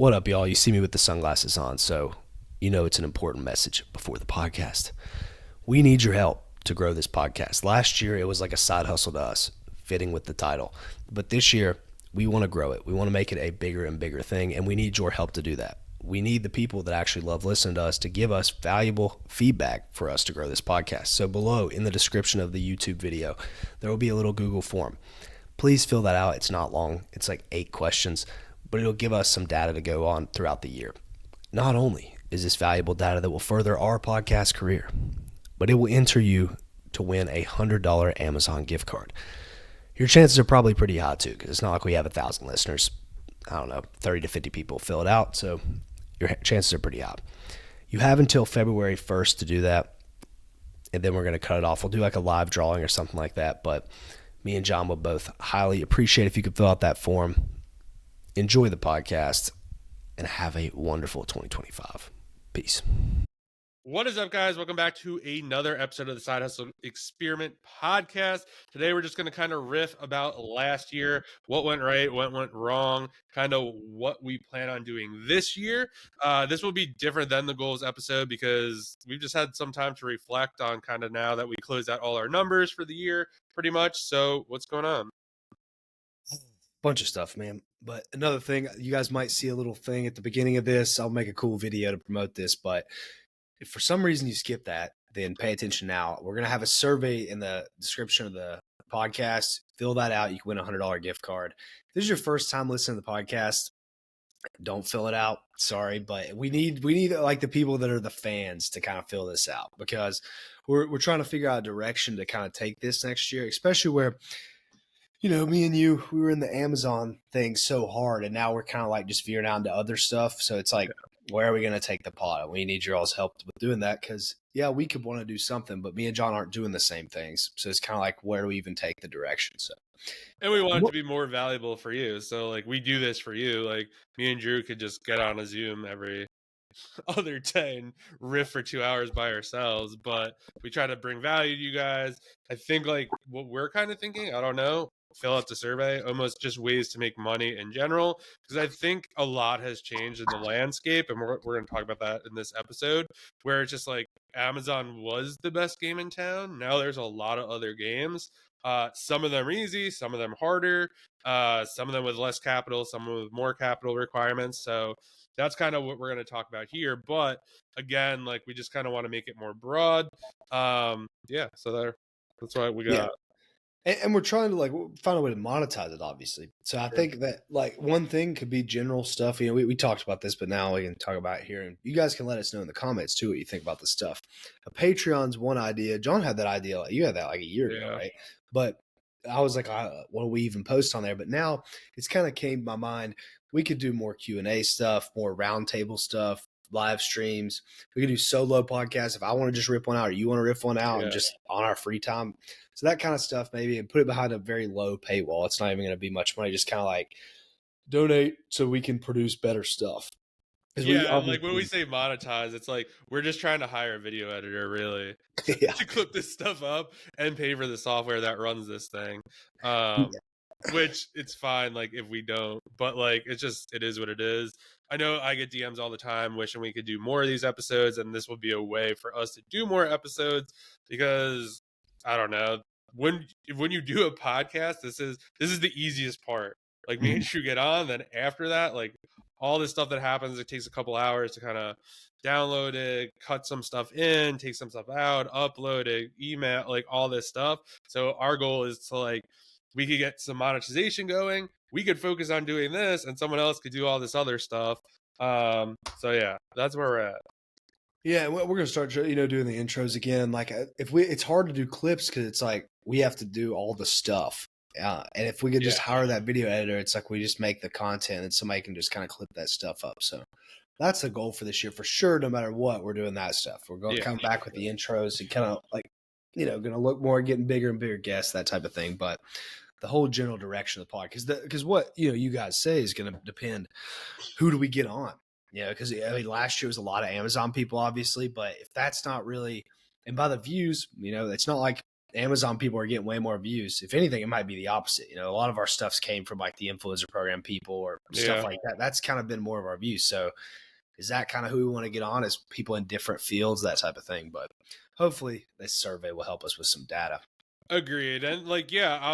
What up, y'all? You see me with the sunglasses on, so you know it's an important message before the podcast. We need your help to grow this podcast. Last year, it was like a side hustle to us, fitting with the title. But this year, we want to grow it. We want to make it a bigger and bigger thing, and we need your help to do that. We need the people that actually love listening to us to give us valuable feedback for us to grow this podcast. So below in the description of the YouTube video, there will be a little Google form. Please fill that out. It's not long. It's like 8 questions, but it'll give us some data to go on throughout the year. Not only is this valuable data that will further our podcast career, but it will enter you to win a $100 Amazon gift card. Your chances are probably pretty high too, because it's not like we have 1,000 listeners. I don't know, 30 to 50 people fill it out, so your chances are pretty high. You have until February 1st to do that, and then we're going to cut it off. We'll do like a live drawing or something like that, but me and John will both highly appreciate if you could fill out that form. Enjoy the podcast and have a wonderful 2025. Peace. What is up, guys? Welcome back to another episode of the Side Hustle Experiment podcast. Today, we're just going to kind of riff about last year, what went right, what went wrong, kind of what we plan on doing this year. This will be different than the goals episode because we've just had some time to reflect on kind of now that we closed out all our numbers for the year, pretty much. So what's going on? Bunch of stuff, man. But another thing, you guys might see a little thing at the beginning of this. I'll make a cool video to promote this, but if for some reason you skip that, then pay attention now. We're going to have a survey in the description of the podcast. Fill that out. You can win a $100 gift card. If this is your first time listening to the podcast, don't fill it out. Sorry, but we need like the people that are the fans to kind of fill this out, because we're trying to figure out a direction to kind of take this next year, especially where, you know, me and you, we were in the Amazon thing so hard, and now we're kind of like just veering out into other stuff. So it's like, where are we going to take the pod? We need your all's help with doing that, because, yeah, we could want to do something, but me and John aren't doing the same things. So it's kind of like, where do we even take the direction? So, and we want it to be more valuable for you. So, like, we do this for you. Like, me and Drew could just get on a Zoom every other day and riff for 2 hours by ourselves, but we try to bring value to you guys. I think, like, what we're kind of thinking, I don't know, fill out the survey, almost just ways to make money in general, because I think a lot has changed in the landscape, and we're going to talk about that in this episode, where it's just like Amazon was the best game in town. Now there's a lot of other games. Some of them are easy, some of them harder, some of them with less capital, some with more capital requirements. So that's kind of what we're going to talk about here. But again, like, we just kind of want to make it more broad. So that's why we got. yeah. And we're trying to like find a way to monetize it, obviously. So I think that like one thing could be general stuff. You know, we talked about this, but now we can talk about it here. And you guys can let us know in the comments too what you think about the stuff. A Patreon's one idea. John had that idea. You had that like a year ago, right? But I was like, what do we even post on there? But now it's kind of came to my mind. We could do more Q&A stuff, more roundtable stuff, live streams. We could do solo podcasts if I want to just rip one out, or you want to rip one out, and just on our free time. So that kind of stuff, maybe, and put it behind a very low paywall. It's not even going to be much money. Just kind of like donate so we can produce better stuff. Yeah, like when we say monetize, it's like we're just trying to hire a video editor, really, to clip this stuff up and pay for the software that runs this thing. Which it's fine, like, if we don't, but like it is what it is. I know I get DMs all the time wishing we could do more of these episodes, and this will be a way for us to do more episodes, because I don't know, when you do a podcast, this is the easiest part. Like, me and Drew get on, then after that, like, all this stuff that happens, it takes a couple hours to kind of download it, cut some stuff in, take some stuff out, upload it, email, like all this stuff. So our goal is to, like, we could get some monetization going, we could focus on doing this, and someone else could do all this other stuff. So yeah, that's where we're at. Yeah, we're gonna start, doing the intros again. Like, it's hard to do clips because it's like we have to do all the stuff. And if we could just hire that video editor, it's like we just make the content and somebody can just kind of clip that stuff up. So that's the goal for this year for sure. No matter what, we're doing that stuff. We're going to come back with the intros and kind of like, going to look more, getting bigger and bigger guests, that type of thing. But the whole general direction of the pod, because what you guys say is going to depend. Who do we get on? Because last year was a lot of Amazon people, obviously, but if that's not really, and by the views, it's not like Amazon people are getting way more views. If anything, it might be the opposite. You know, a lot of our stuffs came from like the influencer program people or stuff like that. That's kind of been more of our views. So is that kind of who we want to get on, as people in different fields, that type of thing? But hopefully this survey will help us with some data. Agreed. And like, yeah, I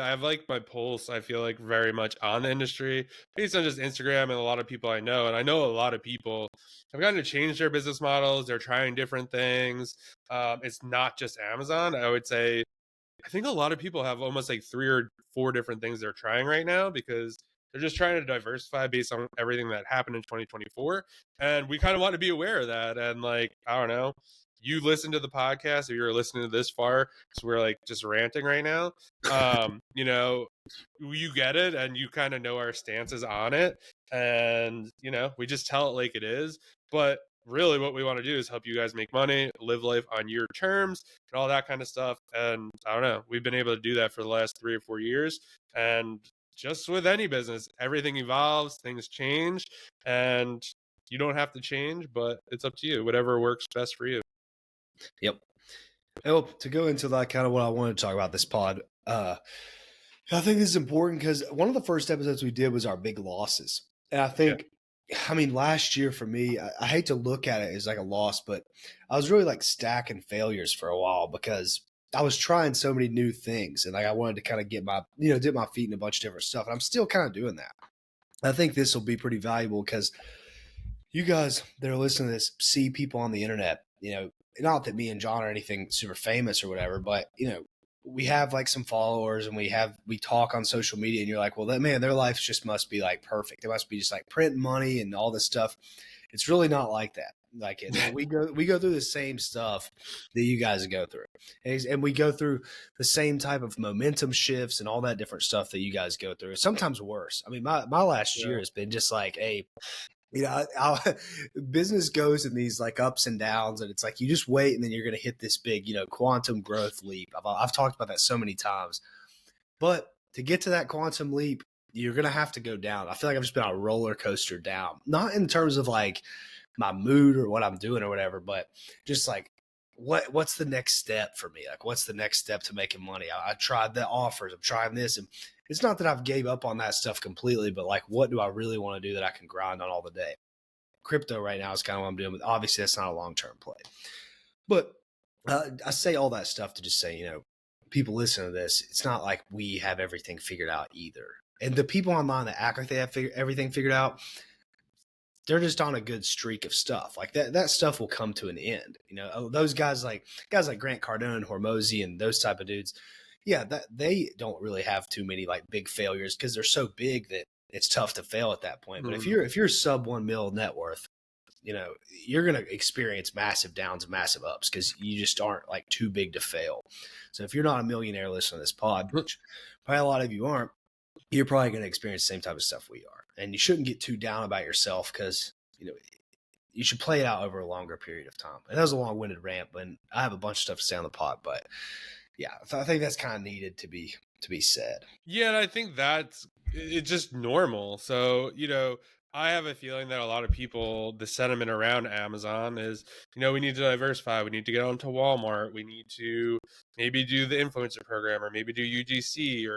have like my pulse, I feel like, very much on the industry based on just Instagram and a lot of people I know. And I know a lot of people have gotten to change their business models. They're trying different things. It's not just Amazon. I would say, I think a lot of people have almost like 3 or 4 different things they're trying right now because they're just trying to diversify based on everything that happened in 2024. And we kind of want to be aware of that. And like, I don't know, you listen to the podcast, or you're listening to this far because we're like just ranting right now. You know, you get it and you kind of know our stances on it. And, you know, we just tell it like it is. But really what we want to do is help you guys make money, live life on your terms, and all that kind of stuff. And I don't know, we've been able to do that for the last 3 or 4 years. And just with any business, everything evolves, things change, and you don't have to change, but it's up to you, whatever works best for you. Yep. Well, to go into like kind of what I wanted to talk about this pod, I think this is important because one of the first episodes we did was our big losses. And I think, I mean, last year for me, I hate to look at it as like a loss, but I was really like stacking failures for a while because I was trying so many new things. And like I wanted to kind of get my, dip my feet in a bunch of different stuff. And I'm still kind of doing that. I think this will be pretty valuable because you guys that are listening to this see people on the internet, not that me and John are anything super famous or whatever, but we have like some followers and we talk on social media, and you're like, well, their life just must be like perfect. It must be just like printing money and all this stuff. It's really not like that. Like we go through the same stuff that you guys go through, and we go through the same type of momentum shifts and all that different stuff that you guys go through. Sometimes worse. I mean, my last year has been just like business goes in these like ups and downs, and it's like you just wait, and then you're going to hit this big, quantum growth leap. I've talked about that so many times, but to get to that quantum leap, you're going to have to go down. I feel like I've just been on a roller coaster down, not in terms of like my mood or what I'm doing or whatever, but just like what's the next step for me? Like, what's the next step to making money? I tried the offers. I'm trying this, and it's not that I've gave up on that stuff completely, but like, what do I really want to do that I can grind on all the day? Crypto right now is kind of what I'm doing, but obviously that's not a long-term play. But I say all that stuff to just say, people listen to this. It's not like we have everything figured out either. And the people online that act like they have everything figured out, they're just on a good streak of stuff. Like that stuff will come to an end. Those guys like Grant Cardone and Hormozy and those type of dudes, that they don't really have too many like big failures because they're so big that it's tough to fail at that point. But if you're sub 1 mil net worth, you're going to experience massive downs and massive ups because you just aren't like too big to fail. So if you're not a millionaire listening to this pod, which probably a lot of you aren't, you're probably going to experience the same type of stuff we are. And you shouldn't get too down about yourself because, you should play it out over a longer period of time. And that was a long-winded rant, but I have a bunch of stuff to say on the pod. But yeah, I think that's kind of needed to be said. Yeah, and I think it's just normal. So, I have a feeling that a lot of people, the sentiment around Amazon is, we need to diversify. We need to get onto Walmart. We need to maybe do the influencer program or maybe do UGC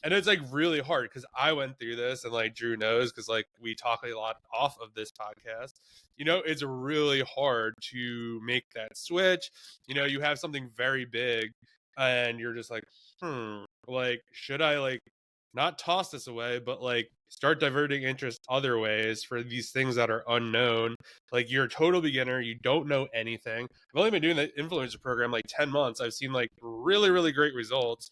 and it's like really hard because I went through this, and like Drew knows because like we talk a lot off of this podcast. It's really hard to make that switch. You have something very big and you're just like, like, should I like not toss this away, but like start diverting interest other ways for these things that are unknown? Like, you're a total beginner, you don't know anything. I've only been doing the influencer program like 10 months. I've seen like really, really great results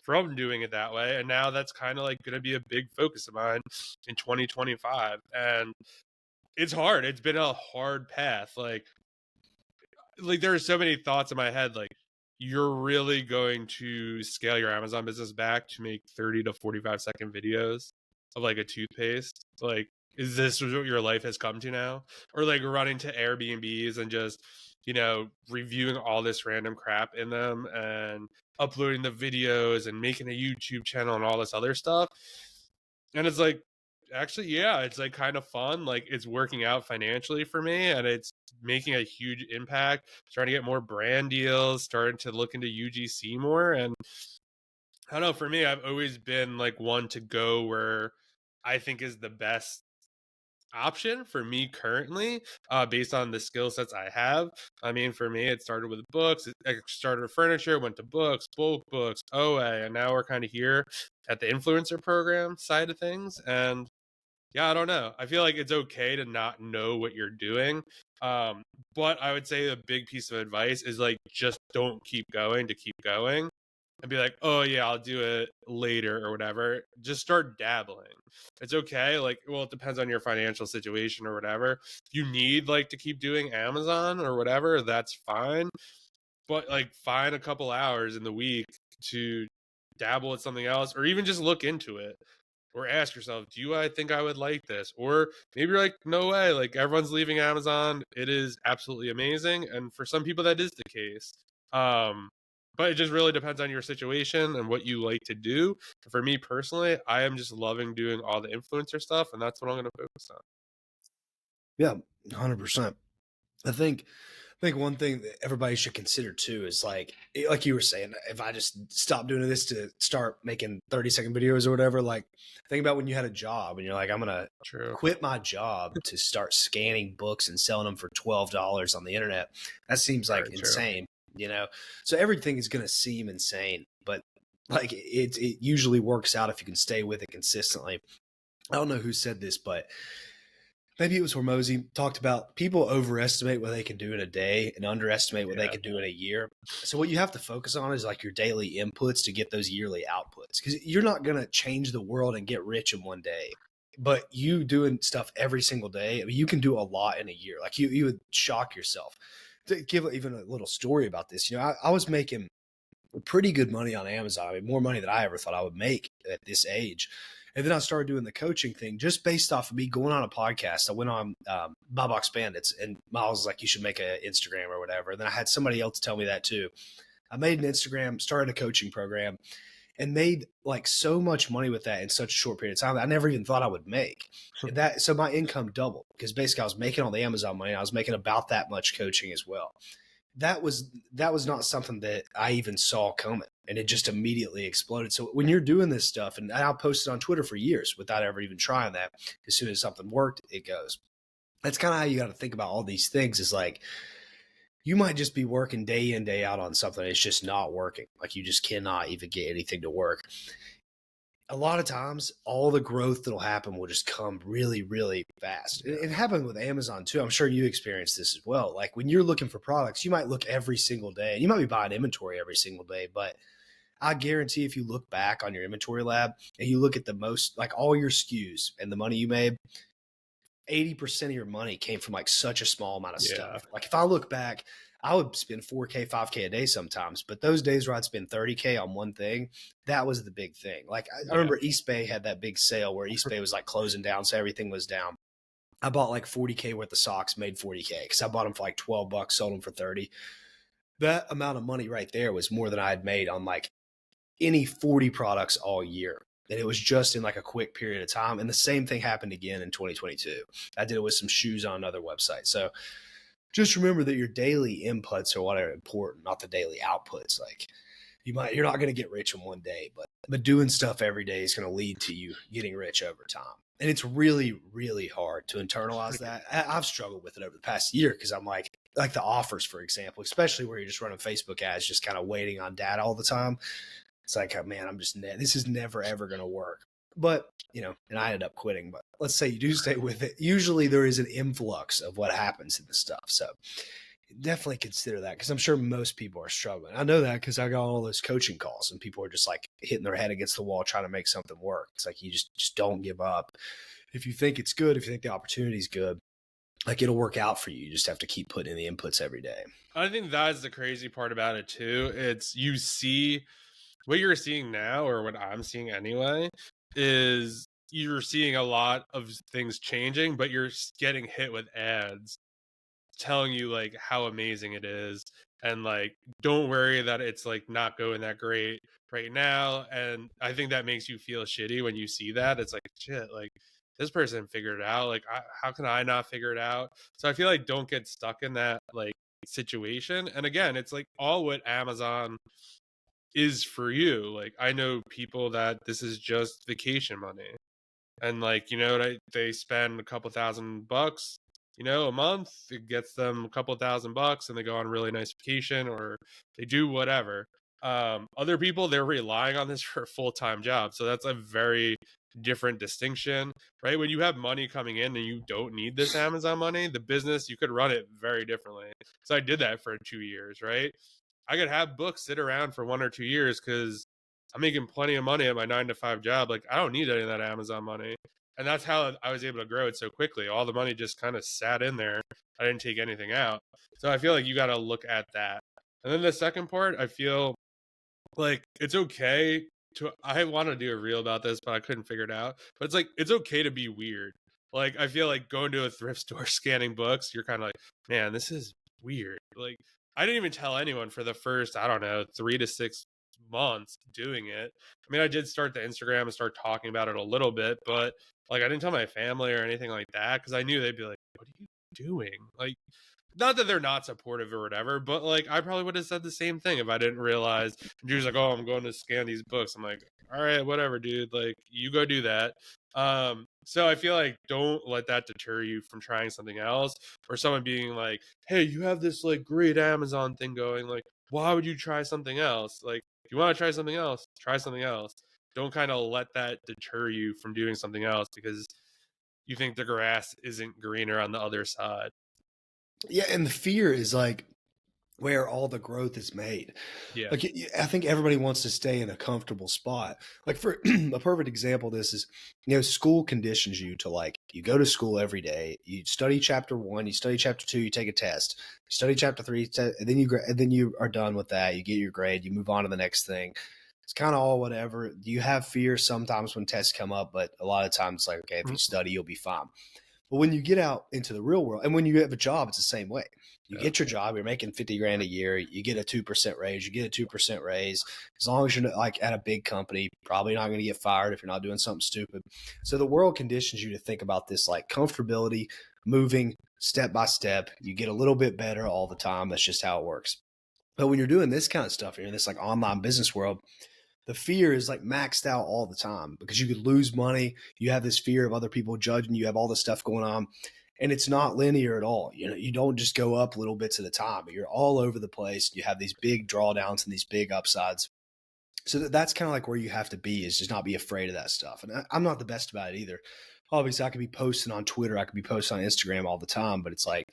from doing it that way. And now that's kind of like going to be a big focus of mine in 2025. And it's hard. It's been a hard path. Like there are so many thoughts in my head. Like, you're really going to scale your Amazon business back to make 30 to 45-second videos of like a toothpaste? Like, is this what your life has come to now? Or like running to Airbnbs and just, reviewing all this random crap in them and uploading the videos and making a YouTube channel and all this other stuff? And it's like, Actually, yeah, it's like kind of fun. Like it's working out financially for me and it's making a huge impact. Starting to get more brand deals, starting to look into UGC more. And I don't know, for me, I've always been like one to go where I think is the best option for me currently, based on the skill sets I have. I mean, for me, it started with books. I started with furniture, went to books, bulk books, OA, and now we're kind of here at the influencer program side of things. And yeah, I don't know. I feel like it's okay to not know what you're doing. Um, but I would say a big piece of advice is like just don't keep going to keep going and be like, oh yeah, I'll do it later or whatever. Just start dabbling. It's okay. Like, well, it depends on your financial situation or whatever. If you need like to keep doing Amazon or whatever, that's fine. But like find a couple hours in the week to dabble with something else or even just look into it or ask yourself, do I think I would like this? Or maybe you're like, no way, like everyone's leaving Amazon. It is absolutely amazing. And for some people, that is the case. Um, but it just really depends on your situation and what you like to do. For me personally, I am just loving doing all the influencer stuff, and that's what I'm going to focus on. Yeah, 100%. I think one thing that everybody should consider too is like you were saying, if I just stop doing this to start making 30-second videos or whatever, like think about when you had a job and you're like, I'm going to True. quit my job to start scanning books and selling them for $12 on the internet. That seems like Very true. insane, you know? So everything is going to seem insane, but like it usually works out if you can stay with it consistently. I don't know who said this, but maybe it was Hormozy talked about people overestimate what they can do in a day and underestimate what they can do in a year. So what you have to focus on is like your daily inputs to get those yearly outputs, because you're not going to change the world and get rich in one day, but you doing stuff every single day, I mean, you can do a lot in a year. Like you would shock yourself. To give even a little story about this, you know, I was making pretty good money on Amazon. I mean, more money than I ever thought I would make at this age. And then I started doing the coaching thing just based off of me going on a podcast. I went on My Box Bandits, and Miles was like, you should make an Instagram or whatever. And then I had somebody else tell me that too. I made an Instagram, started a coaching program, and made like so much money with that in such a short period of time that I never even thought I would make. So my income doubled because basically I was making all the Amazon money. I was making about that much coaching as well. That was not something that I even saw coming, and it just immediately exploded. So when you're doing this stuff, and I posted on Twitter for years without ever even trying that, as soon as something worked, it goes. That's kind of how you got to think about all these things. Is like you might just be working day in, day out on something. It's just not working. Like you just cannot even get anything to work. A lot of times, all the growth that'll happen will just come really, really fast. It happened with Amazon too. I'm sure you experienced this as well. Like when you're looking for products, you might look every single day. You might be buying inventory every single day, but I guarantee if you look back on your inventory lab and you look at the most, like all your SKUs and the money you made, 80% of your money came from like such a small amount of stuff. Like if I look back, I would spend 4K, 5K a day sometimes, but those days where I'd spend 30K on one thing, that was the big thing. Like I remember East Bay had that big sale where East Bay was like closing down, so everything was down. I bought like 40K worth of socks, made 40K because I bought them for like $12, sold them for 30. That amount of money right there was more than I had made on like any 40 products all year. And it was just in like a quick period of time. And the same thing happened again in 2022. I did it with some shoes on another website. So just remember that your daily inputs are what are important, not the daily outputs. Like you're not going to get rich in one day, but doing stuff every day is going to lead to you getting rich over time. And it's really, really hard to internalize that. I've struggled with it over the past year because I'm like the offers, for example, especially where you're just running Facebook ads, just kind of waiting on data all the time. It's like, oh, man, this is never, ever going to work. But, you know, and I ended up quitting. But let's say you do stay with it. Usually there is an influx of what happens in this stuff. So definitely consider that because I'm sure most people are struggling. I know that because I got all those coaching calls and people are just like hitting their head against the wall trying to make something work. It's like you just don't give up. If you think it's good, if you think the opportunity is good, like it'll work out for you. You just have to keep putting in the inputs every day. I think that's the crazy part about it too. It's you see what you're seeing now, or what I'm seeing anyway, is you're seeing a lot of things changing, but you're getting hit with ads telling you like how amazing it is. And like, don't worry that it's like not going that great right now. And I think that makes you feel shitty when you see that. It's like, shit, like this person figured it out. Like, how can I not figure it out? So I feel like don't get stuck in that like situation. And again, it's like all what Amazon is for you. Like, I know people that this is just vacation money. And like, they spend a couple $1,000, a month. It gets them a couple $1,000 and they go on a really nice vacation or they do whatever. Other people, they're relying on this for a full-time job. So that's a very different distinction, right? When you have money coming in and you don't need this Amazon money, the business, you could run it very differently. So I did that for 2 years, right? I could have books sit around for 1 or 2 years because I'm making plenty of money at my 9 to 5 job. Like, I don't need any of that Amazon money. And that's how I was able to grow it so quickly. All the money just kind of sat in there. I didn't take anything out. So I feel like you got to look at that. And then the second part, I feel like it's okay I want to do a reel about this, but I couldn't figure it out. But it's like, it's okay to be weird. Like, I feel like going to a thrift store scanning books, you're kind of like, man, this is weird. Like, I didn't even tell anyone for the first, I don't know, 3 to 6 months doing it. I mean, I did start the Instagram and start talking about it a little bit, but like, I didn't tell my family or anything like that because I knew they'd be like, what are you doing? Like, not that they're not supportive or whatever, but like, I probably would have said the same thing if I didn't realize. And Drew's like, oh, I'm going to scan these books. I'm like, all right, whatever, dude. Like, you go do that. So I feel like don't let that deter you from trying something else, or someone being like, hey, you have this like great Amazon thing going. Like, why would you try something else? Like, if you want to try something else, try something else. Don't kind of let that deter you from doing something else because you think the grass isn't greener on the other side. Yeah, and the fear is like where all the growth is made. Yeah. Like, I think everybody wants to stay in a comfortable spot. Like, for a perfect example of this is, school conditions you to, like, you go to school every day, you study chapter 1, you study chapter 2, you take a test, you study chapter 3, and then you are done with that. You get your grade, you move on to the next thing. It's kind of all whatever. You have fear sometimes when tests come up, but a lot of times it's like, okay, if you study, you'll be fine. But when you get out into the real world, and when you have a job, it's the same way. You get your job, you're making 50 grand a year, you get a 2% raise, you get a 2% raise. As long as you're like at a big company, probably not going to get fired if you're not doing something stupid. So the world conditions you to think about this like comfortability, moving step by step. You get a little bit better all the time. That's just how it works. But when you're doing this kind of stuff, you're in this like online business world, the fear is like maxed out all the time because you could lose money. You have this fear of other people judging you. You have all this stuff going on, and it's not linear at all. You don't just go up little bits at a time, but you're all over the place. You have these big drawdowns and these big upsides. So that's kind of like where you have to be, is just not be afraid of that stuff. And I'm not the best about it either. Obviously, I could be posting on Twitter. I could be posting on Instagram all the time, but it's like,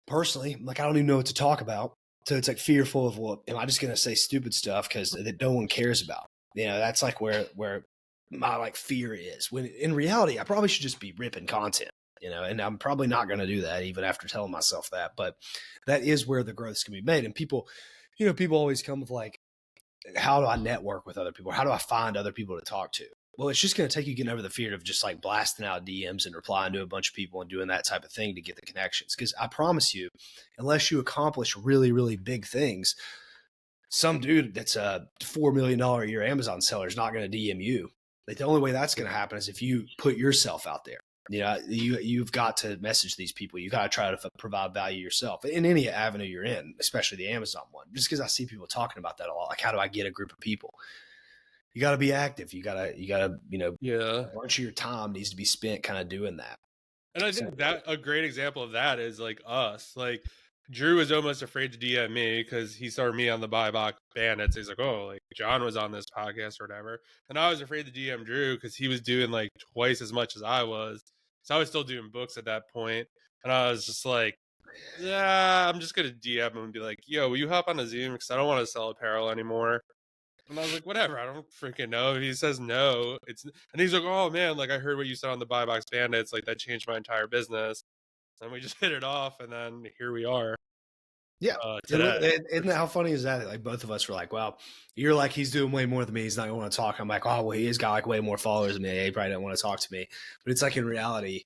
personally, like, I don't even know what to talk about. So it's like fearful of, well, am I just going to say stupid stuff because that no one cares about? That's like where my like fear is. When in reality, I probably should just be ripping content, and I'm probably not going to do that even after telling myself that. But that is where the growth can be made. And people always come with like, how do I network with other people? How do I find other people to talk to? Well, it's just going to take you getting over the fear of just like blasting out DMs and replying to a bunch of people and doing that type of thing to get the connections. Because I promise you, unless you accomplish really, really big things, some dude that's a $4 million a year Amazon seller is not going to DM you. Like, the only way that's going to happen is if you put yourself out there. You've got to message these people. You got to try to provide value yourself in any avenue you're in, especially the Amazon one. Just because I see people talking about that a lot, like, how do I get a group of people? You got to be active. You gotta, a bunch of your time needs to be spent kind of doing that. And I think that a great example of that is like us. Like, Drew was almost afraid to DM me because he saw me on the Buy Box Bandits. He's like, oh, like John was on this podcast or whatever. And I was afraid to DM Drew because he was doing like twice as much as I was. So I was still doing books at that point. And I was just like, yeah, I'm just going to DM him and be like, yo, will you hop on a Zoom? Because I don't want to sell apparel anymore. And I was like, whatever, I don't freaking know. If he says no, and he's like, oh man, like, I heard what you said on the Buy Box Bandits, like that changed my entire business. And we just hit it off, and then here we are. Yeah. Isn't that how funny is that? Like, both of us were like, well, you're like, he's doing way more than me. He's not going to want to talk. I'm like, oh, well, he has got like way more followers than me. He probably don't want to talk to me. But it's like, in reality,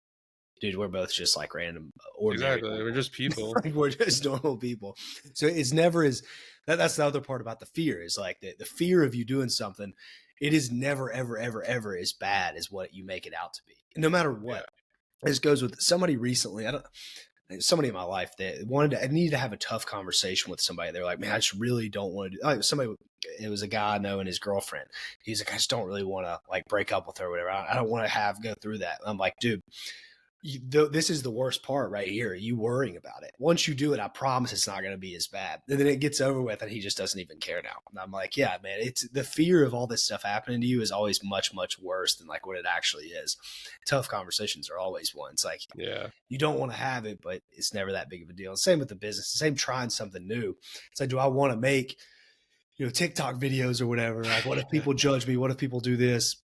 dude, we're both just like random, ordinary. Exactly. We're just people. Like, we're just normal people. So it's never as that's the other part about the fear, is like the fear of you doing something it is never, ever, ever, ever as bad as what you make it out to be, no matter what. Yeah. This goes with somebody recently. Somebody in my life that I needed to have a tough conversation with somebody. They're like, man, I just really don't want to do it was a guy I know and his girlfriend. He's like, I just don't really want to like break up with her or whatever. I don't want to go through that. I'm like, dude, this is the worst part right here. You worrying about it. Once you do it, I promise it's not going to be as bad. And then it gets over with and he just doesn't even care now. And I'm like, yeah, man, it's the fear of all this stuff happening to you is always much, much worse than like what it actually is. Tough conversations are always one. It's like, yeah, you don't want to have it, but it's never that big of a deal. Same with the business, same trying something new. It's like, do I want to make, TikTok videos or whatever? Like, what if people judge me? What if people do this?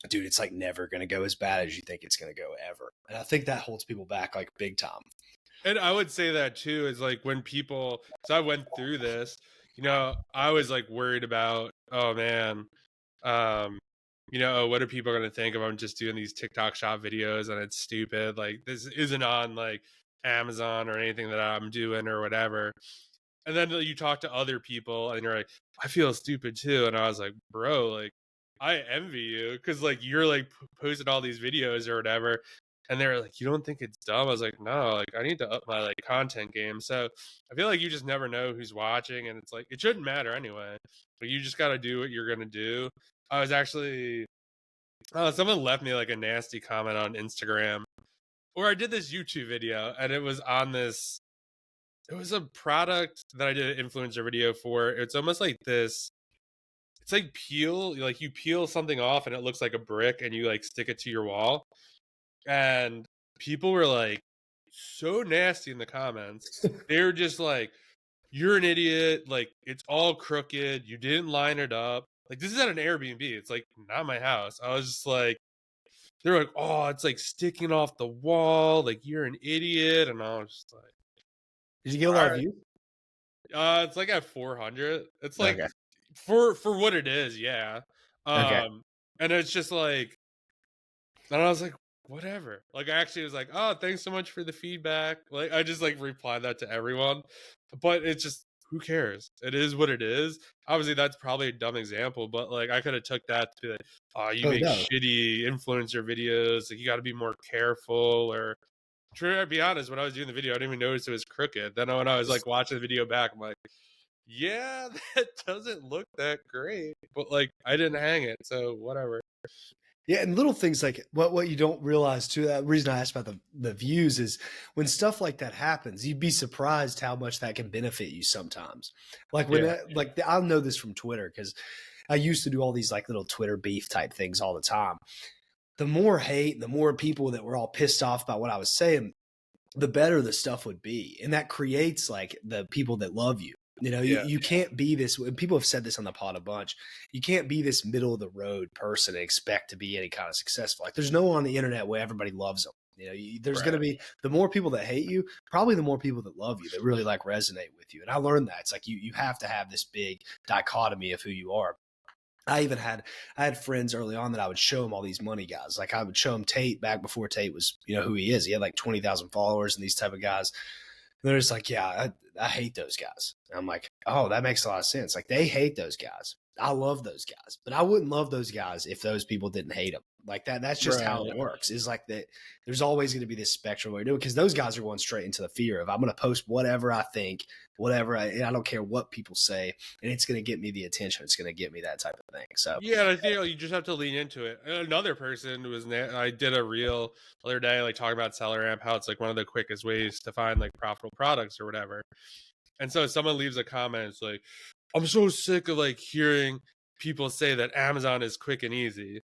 Dude, it's like never going to go as bad as you think it's going to go ever. And I think that holds people back like big time. And I would say that too, is like when people, so I went through this, I was like worried about, oh man, what are people going to think if I'm just doing these TikTok shop videos and it's stupid? Like this isn't on like Amazon or anything that I'm doing or whatever. And then you talk to other people and you're like, I feel stupid too. And I was like, bro, like I envy you because like you're like posting all these videos or whatever. And they're like, you don't think it's dumb? I was like, no, like I need to up my like content game. So I feel like you just never know who's watching, and it's like it shouldn't matter anyway. But you just got to do what you're gonna do. I was actually, someone left me like a nasty comment on Instagram, or I did this YouTube video, and it was on this. It was a product that I did an influencer video for. It's almost like this. It's like like you peel something off, and it looks like a brick, and you like stick it to your wall. And people were like so nasty in the comments. They were just like, you're an idiot, like it's all crooked, you didn't line it up. Like this is at an Airbnb, it's like not my house. I was just like, they're like, oh, it's like sticking off the wall, like you're an idiot. And I was just like, did you get a lot of views? It's like at 400. It's like okay. for what it is, yeah. Okay. And it's just like, and I was like, whatever. Like I actually was like, oh, thanks so much for the feedback. Like I just like replied that to everyone. But it's just, who cares? It is what it is. Obviously that's probably a dumb example, but like I could have took that to be like, oh, you make shitty influencer videos, like you gotta be more careful. Or to be honest, when I was doing the video, I didn't even notice it was crooked. Then when I was like watching the video back, I'm like, yeah, that doesn't look that great. But like I didn't hang it, so whatever. Yeah, and little things like what you don't realize too. The reason I asked about the views is when stuff like that happens, you'd be surprised how much that can benefit you sometimes. Like when I'll know this from Twitter because I used to do all these like little Twitter beef type things all the time. The more hate, the more people that were all pissed off about what I was saying, the better the stuff would be, and that creates like the people that love you. You can't be this. People have said this on the pod a bunch. You can't be this middle of the road person and expect to be any kind of successful. Like there's no one on the internet where everybody loves them. There's going to be the more people that hate you, probably the more people that love you, that really like resonate with you. And I learned that it's like you have to have this big dichotomy of who you are. I had friends early on that I would show them all these money guys. Like I would show them Tate back before Tate was, who he is. He had like 20,000 followers and these type of guys. And they're just like, yeah, I hate those guys. And I'm like, oh, that makes a lot of sense. Like they hate those guys. I love those guys, but I wouldn't love those guys if those people didn't hate them. Like that's just how it works. Is like that. There's always going to be this spectrum way to do it because those guys are going straight into the fear of I'm going to post whatever I think, I don't care what people say, and it's going to get me the attention. It's going to get me that type of thing. So yeah, I think you just have to lean into it. Another person I did a reel the other day, like talking about Seller Amp, how it's like one of the quickest ways to find like profitable products or whatever. And so someone leaves a comment, it's like, I'm so sick of like hearing people say that Amazon is quick and easy.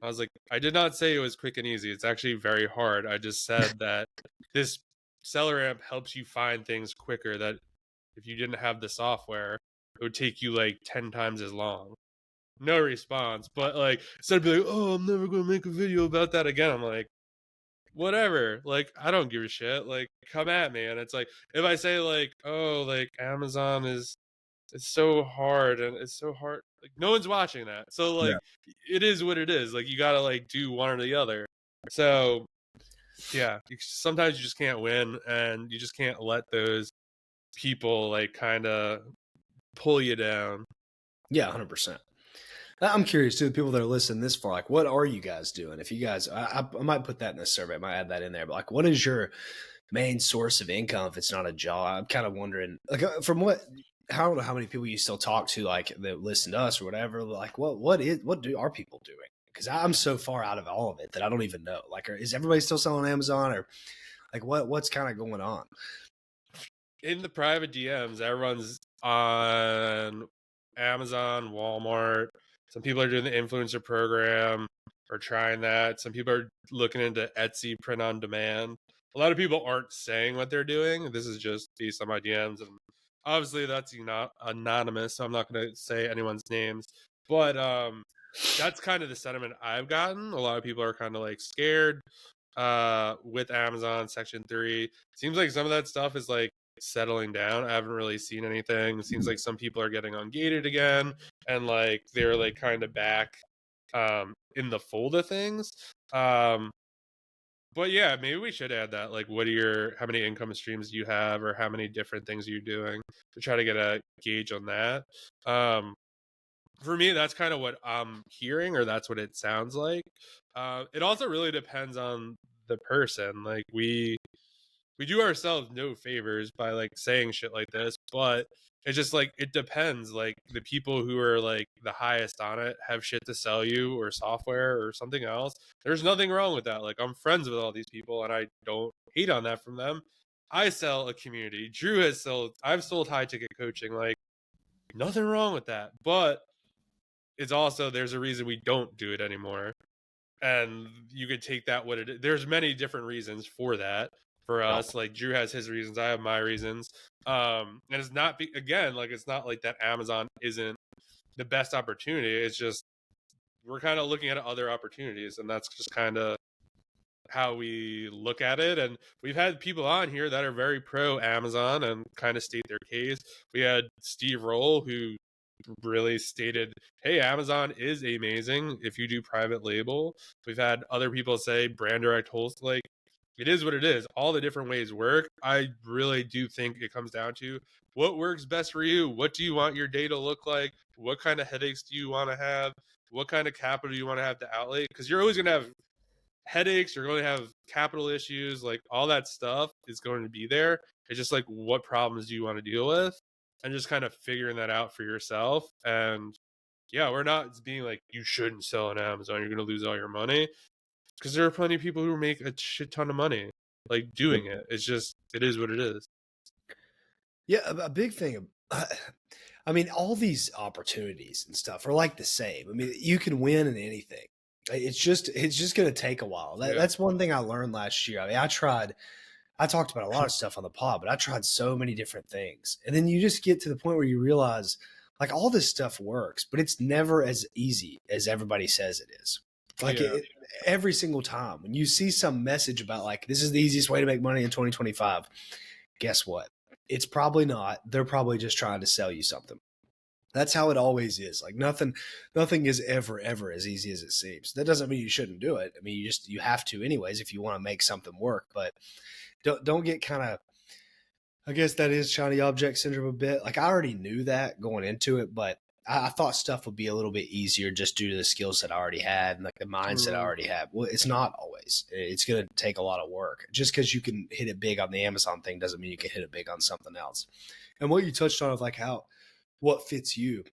I was like, I did not say it was quick and easy. It's actually very hard. I just said that this Seller Amp helps you find things quicker, that if you didn't have the software, it would take you like 10 times as long. No response. But like, instead of being like, oh, I'm never going to make a video about that again, I'm like, whatever. Like, I don't give a shit. Like, come at me. And it's like, if I say like, oh, like Amazon it's so hard and it's so hard, like no one's watching that. So like it is what it is. Like you gotta like do one or the other. So yeah, sometimes you just can't win, and you just can't let those people like kind of pull you down. Yeah, 100%. I'm curious too, the people that are listening this far, like, what are you guys doing? If you guys, I might put that in the survey, I might add that in there, but like, what is your main source of income if it's not a job? I'm kind of wondering, like, from what, I don't know how many people you still talk to, like, that listen to us or whatever, like, what do are people doing? Because I'm so far out of all of it that I don't even know. Like, is everybody still selling Amazon, or like, what's kind of going on? In the private DMs, everyone's on Amazon, Walmart. Some people are doing the influencer program or trying that. Some people are looking into Etsy print on demand. A lot of people aren't saying what they're doing. This is just based on my DMs, and obviously that's not anonymous, so I'm not going to say anyone's names. But that's kind of the sentiment I've gotten. A lot of people are kind of like scared with Amazon Section 3. Seems like some of that stuff is like settling down. I haven't really seen anything. It seems like some people are getting ungated again, and like they're like kind of back in the fold of things. But yeah, maybe we should add that. Like, how many income streams do you have, or how many different things are you doing, to try to get a gauge on that. For me, that's kind of what I'm hearing, or that's what it sounds like. It also really depends on the person. Like, we do ourselves no favors by like saying shit like this, but it's just like it depends. Like, the people who are like the highest on it have shit to sell you, or software or something else. There's nothing wrong with that. Like, I'm friends with all these people and I don't hate on that from them. I sell a community. I've sold high ticket coaching. Like, nothing wrong with that. But it's also, there's a reason we don't do it anymore, and you could take that what it is. There's many different reasons for that. For us, like, Drew has his reasons, I have my reasons. And it's not again, like, it's not like that Amazon isn't the best opportunity. It's just we're kind of looking at other opportunities, and that's just kind of how we look at it. And we've had people on here that are very pro Amazon and kind of state their case. We had Steve Roll, who really stated, hey, Amazon is amazing if you do private label. We've had other people say brand direct wholesale. Like, it is what it is. All the different ways work. I really do think it comes down to what works best for you. What do you want your day to look like? What kind of headaches do you want to have? What kind of capital do you want to have to outlay? Because you're always going to have headaches, you're going to have capital issues, like all that stuff is going to be there. It's just like, what problems do you want to deal with, and just kind of figuring that out for yourself. And yeah, we're not being like, you shouldn't sell on Amazon, you're going to lose all your money, because there are plenty of people who make a shit ton of money like doing it. It's just, it is what it is. Yeah, a big thing. I mean, all these opportunities and stuff are like the same. I mean, you can win in anything. It's just going to take a while. That's one thing I learned last year. I mean, I talked about a lot of stuff on the pod, but I tried so many different things. And then you just get to the point where you realize, like, all this stuff works, but it's never as easy as everybody says it is. Like, every single time when you see some message about, like, this is the easiest way to make money in 2025, guess what? It's probably not. They're probably just trying to sell you something. That's how it always is. Like, nothing is ever as easy as it seems. That doesn't mean you shouldn't do it. I mean, you have to anyways if you want to make something work. But don't get kind of, I guess that is shiny object syndrome a bit. Like, I already knew that going into it, but I thought stuff would be a little bit easier just due to the skills that I already had and like the mindset I already had. Well, it's not always. It's going to take a lot of work. Just because you can hit it big on the Amazon thing doesn't mean you can hit it big on something else. And what you touched on of like what fits you.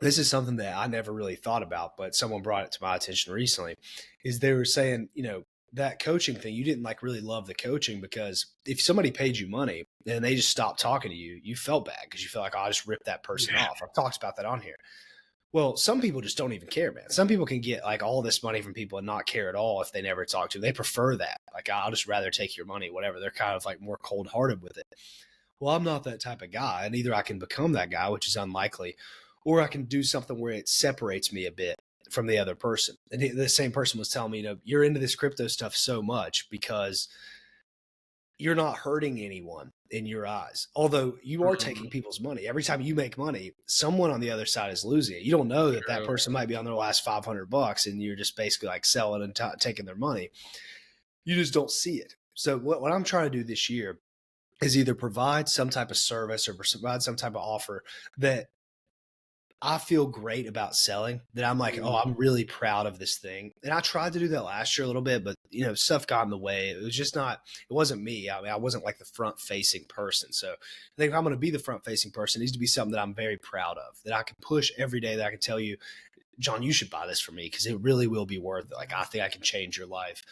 This is something that I never really thought about, but someone brought it to my attention recently. Is they were saying, that coaching thing, you didn't like really love the coaching because if somebody paid you money and they just stopped talking to you, you felt bad because you feel like, oh, I'll just rip that person off. I've talked about that on here. Well, some people just don't even care, man. Some people can get like all this money from people and not care at all if they never talk to them. They prefer that. Like, I'll just rather take your money, whatever. They're kind of like more cold hearted with it. Well, I'm not that type of guy. And either I can become that guy, which is unlikely, or I can do something where it separates me a bit from the other person. And the same person was telling me, you're into this crypto stuff so much because you're not hurting anyone in your eyes. Although you are taking people's money. Every time you make money, someone on the other side is losing it. You don't know that person might be on their last $500 and you're just basically like selling and taking their money. You just don't see it. So what I'm trying to do this year is either provide some type of service or provide some type of offer that I feel great about selling, that I'm like, oh, I'm really proud of this thing. And I tried to do that last year a little bit, but stuff got in the way. It was just not, it wasn't me. I mean, I wasn't like the front facing person. So I think if I'm going to be the front facing person, it needs to be something that I'm very proud of, that I can push every day, that I can tell you, John, you should buy this for me because it really will be worth it. Like, I think I can change your life.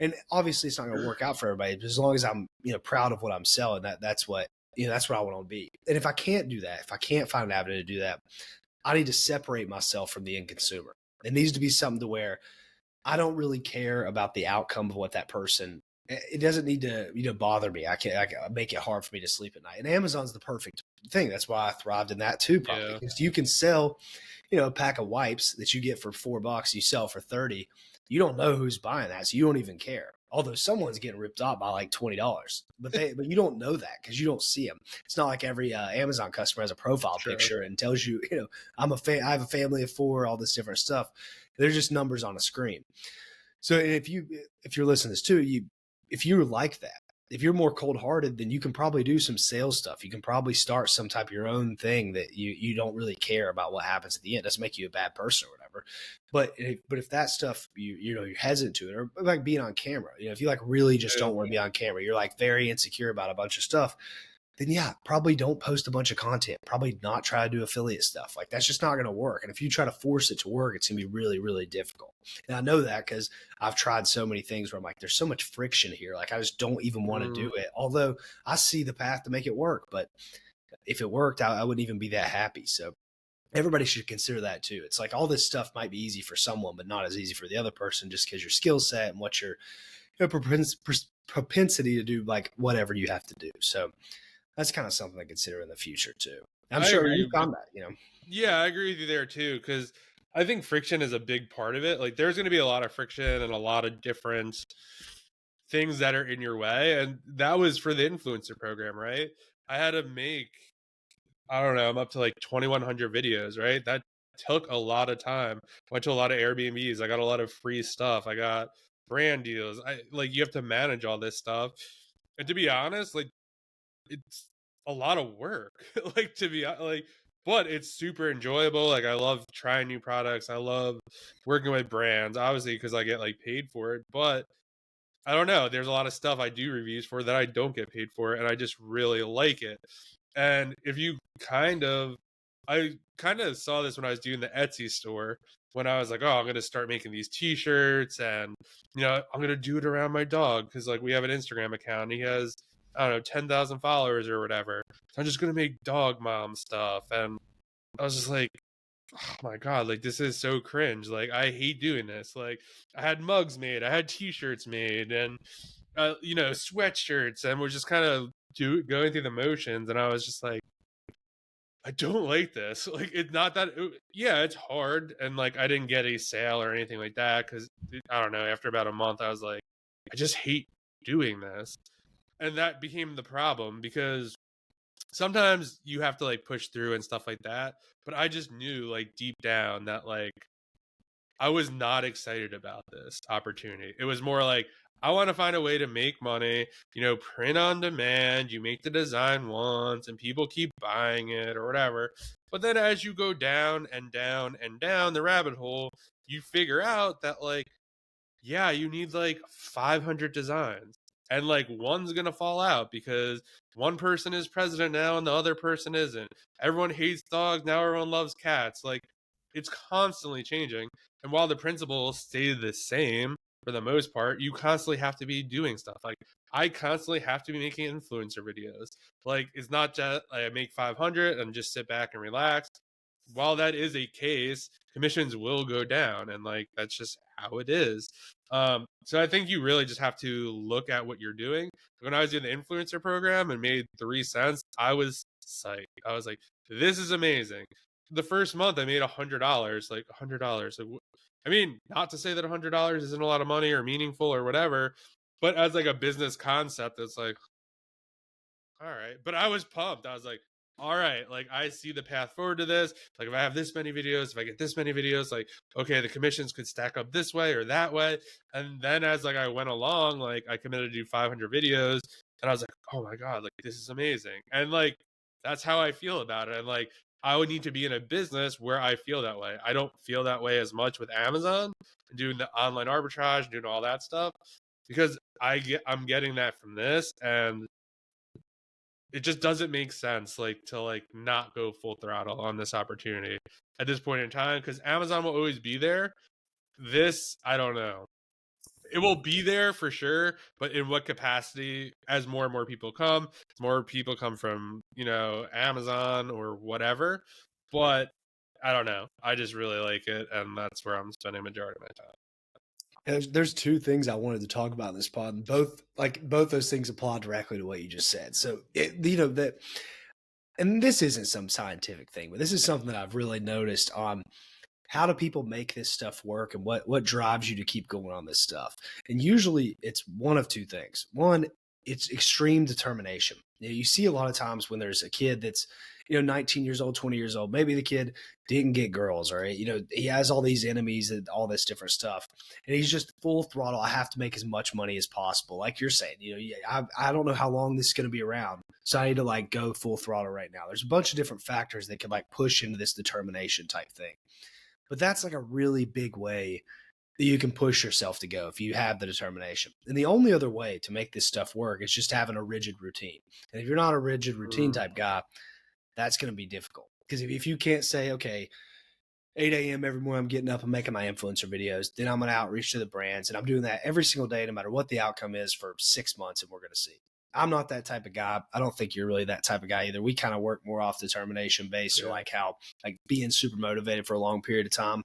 And obviously it's not going to work out for everybody, but as long as I'm, proud of what I'm selling, that's what, that's what I want to be. And if I can't do that, if I can't find an avenue to do that, I need to separate myself from the end consumer. It needs to be something to where I don't really care about the outcome of what that person. It doesn't need to bother me. I can make it hard for me to sleep at night. And Amazon's the perfect thing. That's why I thrived in that too, probably, because you can sell, a pack of wipes that you get for $4, you sell for 30. You don't know who's buying that, so you don't even care. Although someone's getting ripped off by like $20, but you don't know that because you don't see them. It's not like every Amazon customer has a profile picture and tells you, I have a family of 4, all this different stuff. They're just numbers on a screen. So if you're listening to this too, if you're like that, if you're more cold hearted, then you can probably do some sales stuff. You can probably start some type of your own thing that you don't really care about what happens at the end. It doesn't make you a bad person or whatever. But if that stuff you're hesitant to it, or like being on camera, if you like really just don't want to be on camera, you're like very insecure about a bunch of stuff, then yeah, probably don't post a bunch of content. Probably not try to do affiliate stuff. Like, that's just not going to work. And if you try to force it to work, it's going to be really, really difficult. And I know that because I've tried so many things where I'm like, there's so much friction here. Like, I just don't even want to do it. Although I see the path to make it work. But if it worked, I wouldn't even be that happy. So everybody should consider that too. It's like all this stuff might be easy for someone, but not as easy for the other person, just because your skill set and what your propensity to do like whatever you have to do. So that's kind of something to consider in the future too. I'm sure you found that, Yeah, I agree with you there too, because I think friction is a big part of it. Like, there's going to be a lot of friction and a lot of different things that are in your way. And that was for the influencer program, right? I had to make, I don't know, I'm up to like 2,100 videos, right? That took a lot of time. Went to a lot of Airbnbs. I got a lot of free stuff. I got brand deals. You have to manage all this stuff. And to be honest, like, it's a lot of work. Like, to be like, but it's super enjoyable. Like, I love trying new products. I love working with brands, obviously, because I get like paid for it. But I don't know, there's a lot of stuff I do reviews for that I don't get paid for, and I just really like it. And if you I kind of saw this when I was doing the Etsy store, when I was like, oh, I'm going to start making these t-shirts, and I'm going to do it around my dog, because like we have an Instagram account, and he has, I don't know, 10,000 followers or whatever. So I'm just going to make dog mom stuff. And I was just like, oh my God, like, this is so cringe. Like, I hate doing this. Like, I had mugs made, I had t-shirts made, and sweatshirts, and we're just kind of going through the motions. And I was just like, I don't like this. Like, it's not that, yeah, it's hard. And like, I didn't get a sale or anything like that, because I don't know, after about a month, I was like, I just hate doing this. And that became the problem, because sometimes you have to like push through and stuff like that. But I just knew, like, deep down that like I was not excited about this opportunity. It was more like, I want to find a way to make money, print on demand. You make the design once and people keep buying it or whatever. But then as you go down and down and down the rabbit hole, you figure out that, like, yeah, you need like 500 designs, and like one's going to fall out because one person is president now and the other person isn't. Everyone hates dogs. Now everyone loves cats. Like, it's constantly changing. And while the principles stay the same for the most part, you constantly have to be doing stuff. Like, I constantly have to be making influencer videos. Like, it's not just like I make 500 and just sit back and relax. While that is a case, commissions will go down, and like, that's just how it is. So I think you really just have to look at what you're doing. When I was doing the influencer program and made 3 cents, I was psyched. I was like, this is amazing. The first month I made $100, like $100. Like, I mean, not to say that $100 isn't a lot of money or meaningful or whatever, but as like a business concept, it's like, all right. But I was pumped. I was like, all right, like, I see the path forward to this. Like, if I have this many videos, if I get this many videos, like, okay, the commissions could stack up this way or that way. And then as like I went along, like, I committed to do 500 videos, and I was like, oh my God, like, this is amazing. And like, that's how I feel about it. And like, I would need to be in a business where I feel that way. I don't feel that way as much with Amazon and doing the online arbitrage, doing all that stuff, because I'm getting that from this, and it just doesn't make sense to not go full throttle on this opportunity at this point in time, because Amazon will always be there. This, I don't know. It will be there for sure, but in what capacity? As more and more people come, from Amazon or whatever. But I don't know. I just really like it, and that's where I'm spending a majority of my time. There's two things I wanted to talk about in this pod, and both those things apply directly to what you just said. So that, and this isn't some scientific thing, but this is something that I've really noticed on how do people make this stuff work, and what drives you to keep going on this stuff. And usually it's one of two things. One, it's extreme determination. You see a lot of times when there's a kid that's 19 years old, 20 years old, maybe the kid didn't get girls, or he has all these enemies and all this different stuff, and he's just full throttle. I have to make as much money as possible, like you're saying. I don't know how long this is going to be around, so I need to go full throttle right now. There's a bunch of different factors that can push into this determination type thing. But that's a really big way that you can push yourself to go if you have the determination. And the only other way to make this stuff work is just having a rigid routine. And if you're not a rigid routine type guy, that's going to be difficult. Because if you can't say, okay, 8 a.m. every morning I'm getting up and making my influencer videos, then I'm going to outreach to the brands. And I'm doing that every single day, no matter what the outcome is, for 6 months, and we're going to see. I'm not that type of guy. I don't think you're really that type of guy either. We kind of work more off determination based, or how being super motivated for a long period of time.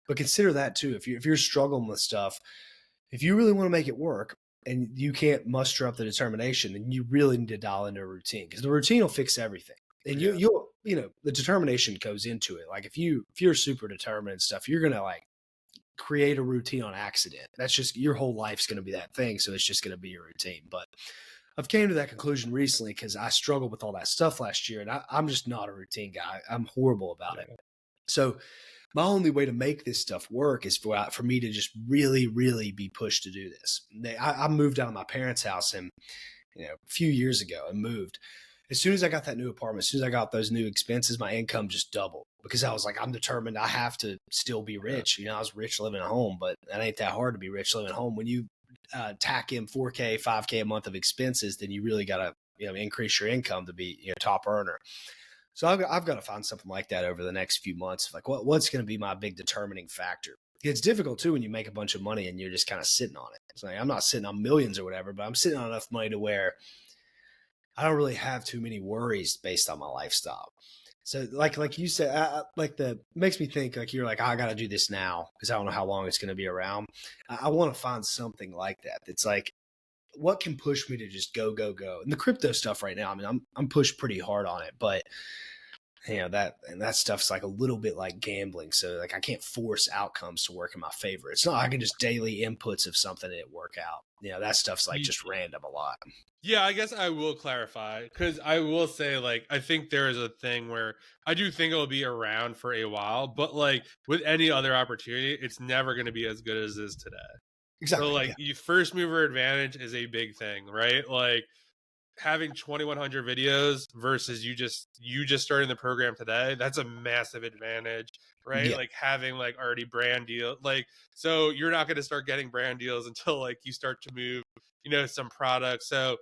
But consider that too. If you're struggling with stuff, if you really want to make it work and you can't muster up the determination, then you really need to dial into a routine, because the routine will fix everything. And you'll the determination goes into it. If you're super determined and stuff, you're gonna create a routine on accident. That's just, your whole life's gonna be that thing. So it's just gonna be your routine. But I've came to that conclusion recently because I struggled with all that stuff last year, and I'm just not a routine guy. I'm horrible about it. So my only way to make this stuff work is for me to just really, really be pushed to do this. I moved out of my parents' house a few years ago, and moved. As soon as I got that new apartment, as soon as I got those new expenses, my income just doubled, because I was I'm determined I have to still be rich. I was rich living at home, but it ain't that hard to be rich living at home. When you tack in $4K, $5K a month of expenses, then you really got to increase your income to be top earner. So I've got to find something like that over the next few months. What's going to be my big determining factor? It's difficult too when you make a bunch of money and you're just kind of sitting on it. It's I'm not sitting on millions or whatever, but I'm sitting on enough money to where I don't really have too many worries based on my lifestyle. So like you said, makes me think you're I got to do this now because I don't know how long it's going to be around. I want to find something like that. That's what can push me to just go. And the crypto stuff right now, I mean, I'm pushed pretty hard on it, but that stuff's a little bit like gambling. So I can't force outcomes to work in my favor. It's not, I can just daily inputs of something and it work out. That stuff's just random a lot. Yeah, I guess I will clarify, because I will say, I think there is a thing where I do think it'll be around for a while, but with any other opportunity, it's never going to be as good as it is today. Exactly. So you first mover advantage is a big thing, right? Having 2,100 videos versus you just starting the program today, that's a massive advantage, right? Yeah. Having already brand deal, so you're not going to start getting brand deals until you start to move some products. So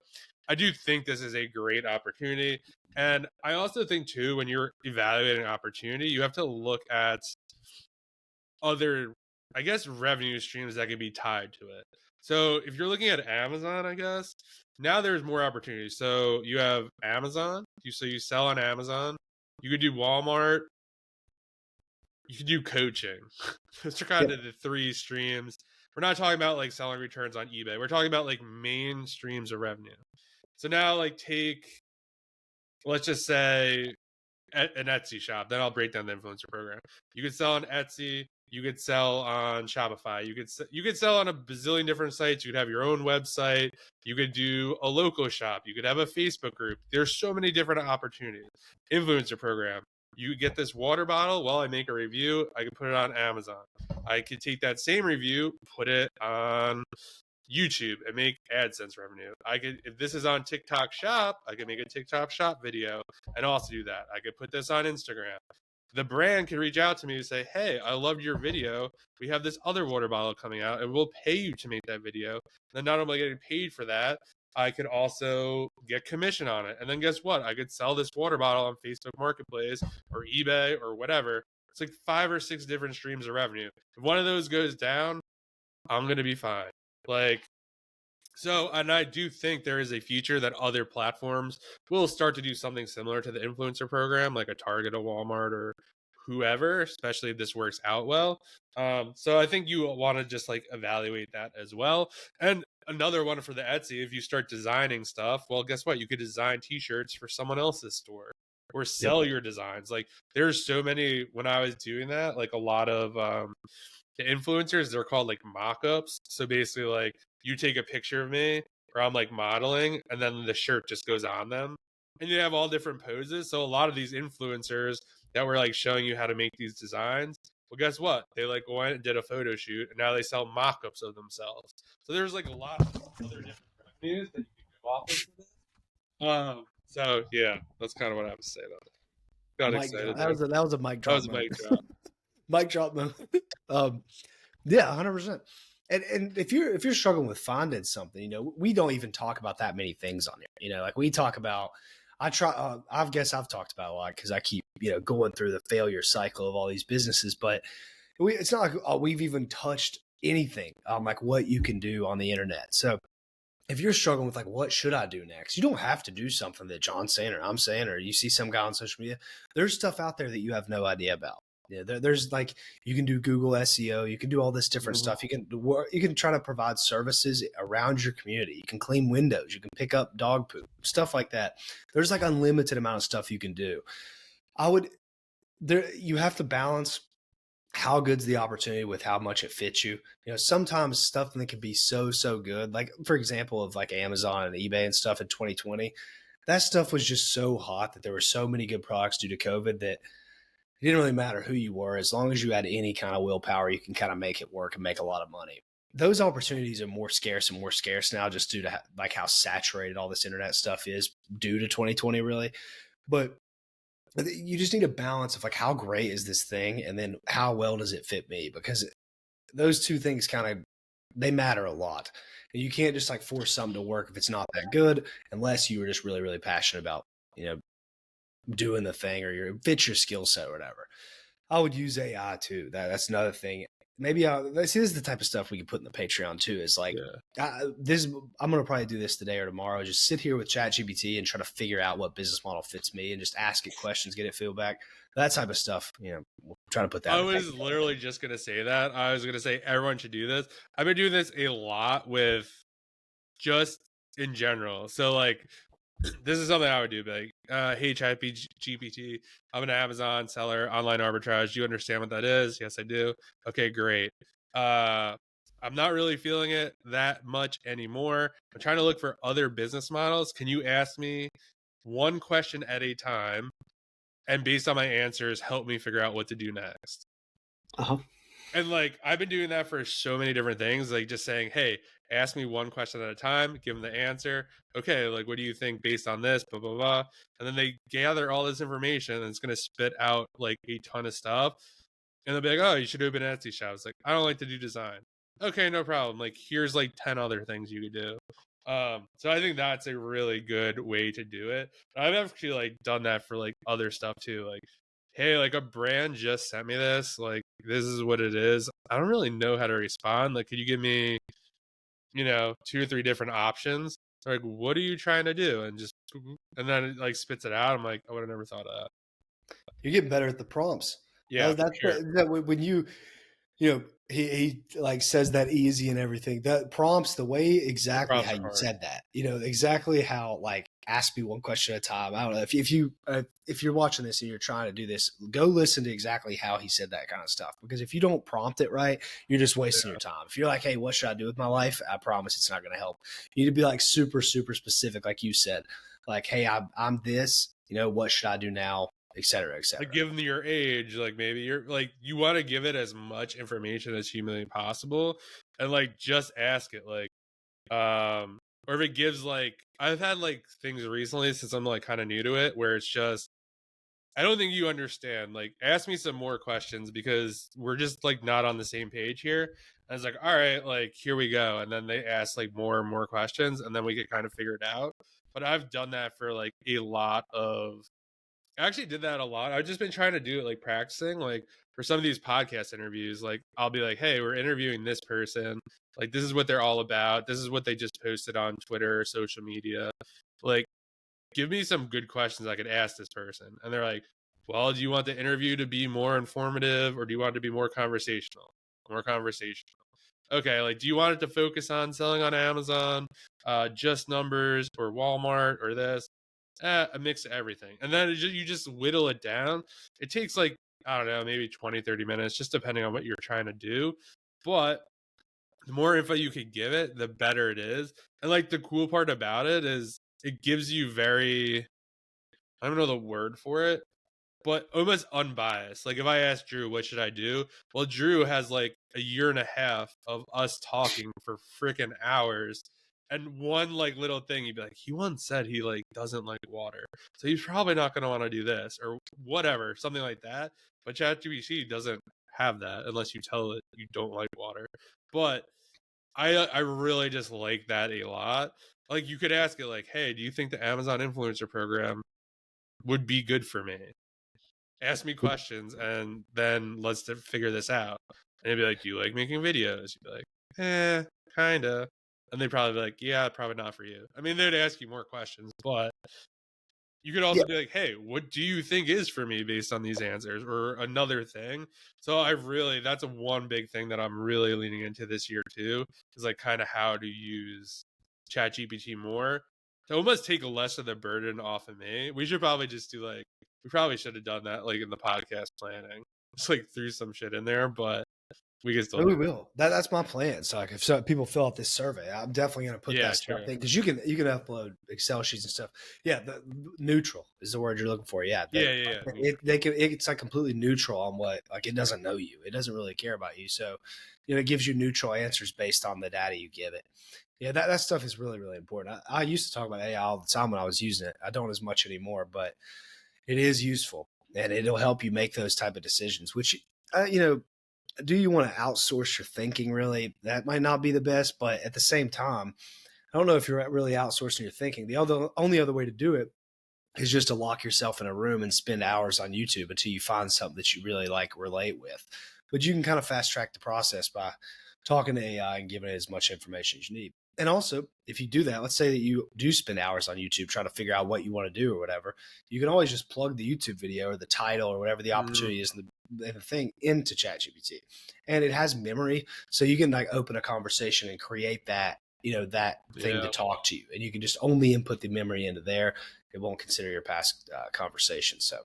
I do think this is a great opportunity. And I also think too, when you're evaluating opportunity, you have to look at other, I guess, revenue streams that can be tied to it. So if you're looking at Amazon, I guess now there's more opportunities. So you have Amazon, so you sell on Amazon. You could do Walmart. You could do coaching. Those are kind of the three streams. We're not talking about selling returns on eBay. We're talking about main streams of revenue. So now let's just say an Etsy shop. Then I'll break down the influencer program. You could sell on Etsy. You could sell on Shopify. You could sell on a bazillion different sites. You could have your own website. You could do a local shop. You could have a Facebook group. There's so many different opportunities. Influencer program. You get this water bottle. Well, I make a review. I can put it on Amazon. I could take that same review, put it on YouTube and make AdSense revenue. I could, if this is on TikTok Shop, I could make a TikTok Shop video and also do that. I could put this on Instagram. The brand can reach out to me and say, hey, I loved your video. We have this other water bottle coming out and we'll pay you to make that video. And then not only getting paid for that, I could also get commission on it. And then guess what? I could sell this water bottle on Facebook Marketplace or eBay or whatever. It's like 5 or 6 different streams of revenue. If one of those goes down, I'm going to be fine. Like, so, and I do think there is a future that other platforms will start to do something similar to the influencer program, like a Target, a Walmart, or whoever, especially if this works out well. So I think you want to just like evaluate that as well. And another one for the Etsy, if you start designing stuff, well, guess what? You could design t-shirts for someone else's store or sell your designs. Like there's so many, when I was doing that, like a lot of the influencers, they're called like mock-ups. So basically like you take a picture of me or I'm like modeling and then the shirt just goes on them and you have all different poses. So a lot of these influencers that were like showing you how to make these designs, well, guess what? They like went and did a photo shoot and now they sell mock-ups of themselves. So there's like a lot of other different revenues that you can go off of for this. So yeah, that's kind of what I have to say about it. Got excited. That was a mic drop. That was a mic drop. Mic drop moment. Yeah, 100%. And if you're struggling with finding something, you know, we don't even talk about that many things on here. You know, like we talk about, I guess I've talked about a lot because I keep, you know, going through the failure cycle of all these businesses, but it's not like we've even touched anything on like what you can do on the internet. So if you're struggling with like, what should I do next? You don't have to do something that John's saying or I'm saying, or you see some guy on social media. There's stuff out there that you have no idea about. Yeah, there's like you can do Google SEO, you can do all this different stuff. You can try to provide services around your community. You can clean windows, you can pick up dog poop, stuff like that. There's like unlimited amount of stuff you can do. You have to balance how good's the opportunity with how much it fits you. You know, sometimes stuff that can be so good. Like for example, of like Amazon and eBay and stuff in 2020, that stuff was just so hot that there were so many good products due to COVID that it didn't really matter who you were. As long as you had any kind of willpower, you can kind of make it work and make a lot of money. Those opportunities are more scarce and more scarce now just due to like how saturated all this internet stuff is due to 2020 really. But you just need a balance of like, how great is this thing? And then how well does it fit me? Because those two things they matter a lot. And you can't just like force something to work if it's not that good, unless you were just really, really passionate about, you know, doing the thing or fits your skill set or whatever. I would use AI too. That's another thing. Maybe this is the type of stuff we can put in the Patreon too. Is like I'm gonna probably do this today or tomorrow. Just sit here with ChatGPT and try to figure out what business model fits me and just ask it questions, get it feedback, that type of stuff. You know, we'll try to put that. I was literally just gonna say that. I was gonna say everyone should do this. I've been doing this a lot with just in general. So like this is something I would do, like, hey, ChatGPT, I'm an Amazon seller, online arbitrage. Do you understand what that is? Yes, I do. Okay, great. I'm not really feeling it that much anymore. I'm trying to look for other business models. Can you ask me one question at a time? And based on my answers, help me figure out what to do next. And like, I've been doing that for so many different things, like just saying, hey, ask me one question at a time, give them the answer. Okay, like, what do you think based on this, blah, blah, blah. And then they gather all this information and it's going to spit out like a ton of stuff. And they'll be like, oh, you should open an Etsy shop. It's like, I don't like to do design. Okay, no problem. Like, here's like 10 other things you could do. So I think that's a really good way to do it. I've actually like done that for like other stuff too. Like, hey, like a brand just sent me this, like this is what it is. I don't really know how to respond. Like, could you give me, you know, 2 or 3 different options? They're like, what are you trying to do? And then it like spits it out. I'm like, I would have never thought of that. You're getting better at the prompts. Yeah, that's sure. When you know, he like says that easy and everything. That prompts the way exactly how you said that. You know, exactly how like ask me one question at a time. I don't know if you're watching this and you're trying to do this, go listen to exactly how he said that kind of stuff. Because if you don't prompt it right, you're just wasting your time. If you're like, hey, what should I do with my life? I promise it's not going to help. You need to be like super specific, like you said. Like, hey, I'm this. You know, what should I do now? Et cetera, et cetera. Like, given your age, like maybe you're like, you want to give it as much information as humanly possible, and like just ask it, like, or if it gives like, I've had like things recently since I'm like kind of new to it where it's just, I don't think you understand. Like, ask me some more questions because we're just like not on the same page here. I was like, all right, like here we go. And then they ask like more and more questions, and then we get kind of figured out. But I've done that for like a lot of. I actually did that a lot. I've just been trying to do it, like practicing, like for some of these podcast interviews. Like, I'll be like, hey, we're interviewing this person. Like, this is what they're all about. This is what they just posted on Twitter or social media. Like, give me some good questions I could ask this person. And they're like, well, do you want the interview to be more informative or do you want it to be more conversational? More conversational. Okay, like, do you want it to focus on selling on Amazon, just numbers, or Walmart, or this? A mix of everything. And then you just whittle it down. It takes like, I don't know, maybe 20, 30 minutes, just depending on what you're trying to do. But the more info you can give it, the better it is. And like the cool part about it is it gives you very, I don't know the word for it, but almost unbiased. Like if I ask Drew, what should I do? Well, Drew has like a year and a half of us talking for freaking hours. And one like little thing, he'd be like, he once said he like doesn't like water. So he's probably not gonna want to do this or whatever, something like that. But ChatGPT doesn't have that unless you tell it you don't like water. But I really just like that a lot. Like you could ask it like, hey, do you think the Amazon influencer program would be good for me? Ask me questions and then let's figure this out. And they'd be like, do you like making videos? You'd be like, kinda. And they'd probably be like, yeah, probably not for you. I mean, they'd ask you more questions, but you could also be like, hey, what do you think is for me based on these answers or another thing? So that's a one big thing that I'm really leaning into this year too, is like kind of how to use ChatGPT more to almost take less of the burden off of me. We probably should have done that like in the podcast planning. Just like threw some shit in there, but we can still We do it. will. That's my plan. So like if people fill out this survey, I'm definitely going to put that stuff in because you can upload Excel sheets and stuff. Yeah, the neutral is the word you're looking for. Yeah, Yeah. it's like completely neutral on what, like, it doesn't know you. It doesn't really care about you. So it gives you neutral answers based on the data you give it. Yeah, that stuff is really, really important. I used to talk about AI all the time when I was using it. I don't as much anymore, but it is useful and it'll help you make those type of decisions. Which do you want to outsource your thinking? Really, that might not be the best, but at the same time, I don't know if you're really outsourcing your thinking. The only other way to do it is just to lock yourself in a room and spend hours on YouTube until you find something that you really like relate with. But you can kind of fast track the process by talking to AI and giving it as much information as you need. And also, if you do that, let's say that you do spend hours on YouTube trying to figure out what you want to do or whatever, you can always just plug the YouTube video or the title or whatever the opportunity is and the thing into ChatGPT. And it has memory. So you can like open a conversation and create that, that thing to talk to you. And you can just only input the memory into there. It won't consider your past conversation. So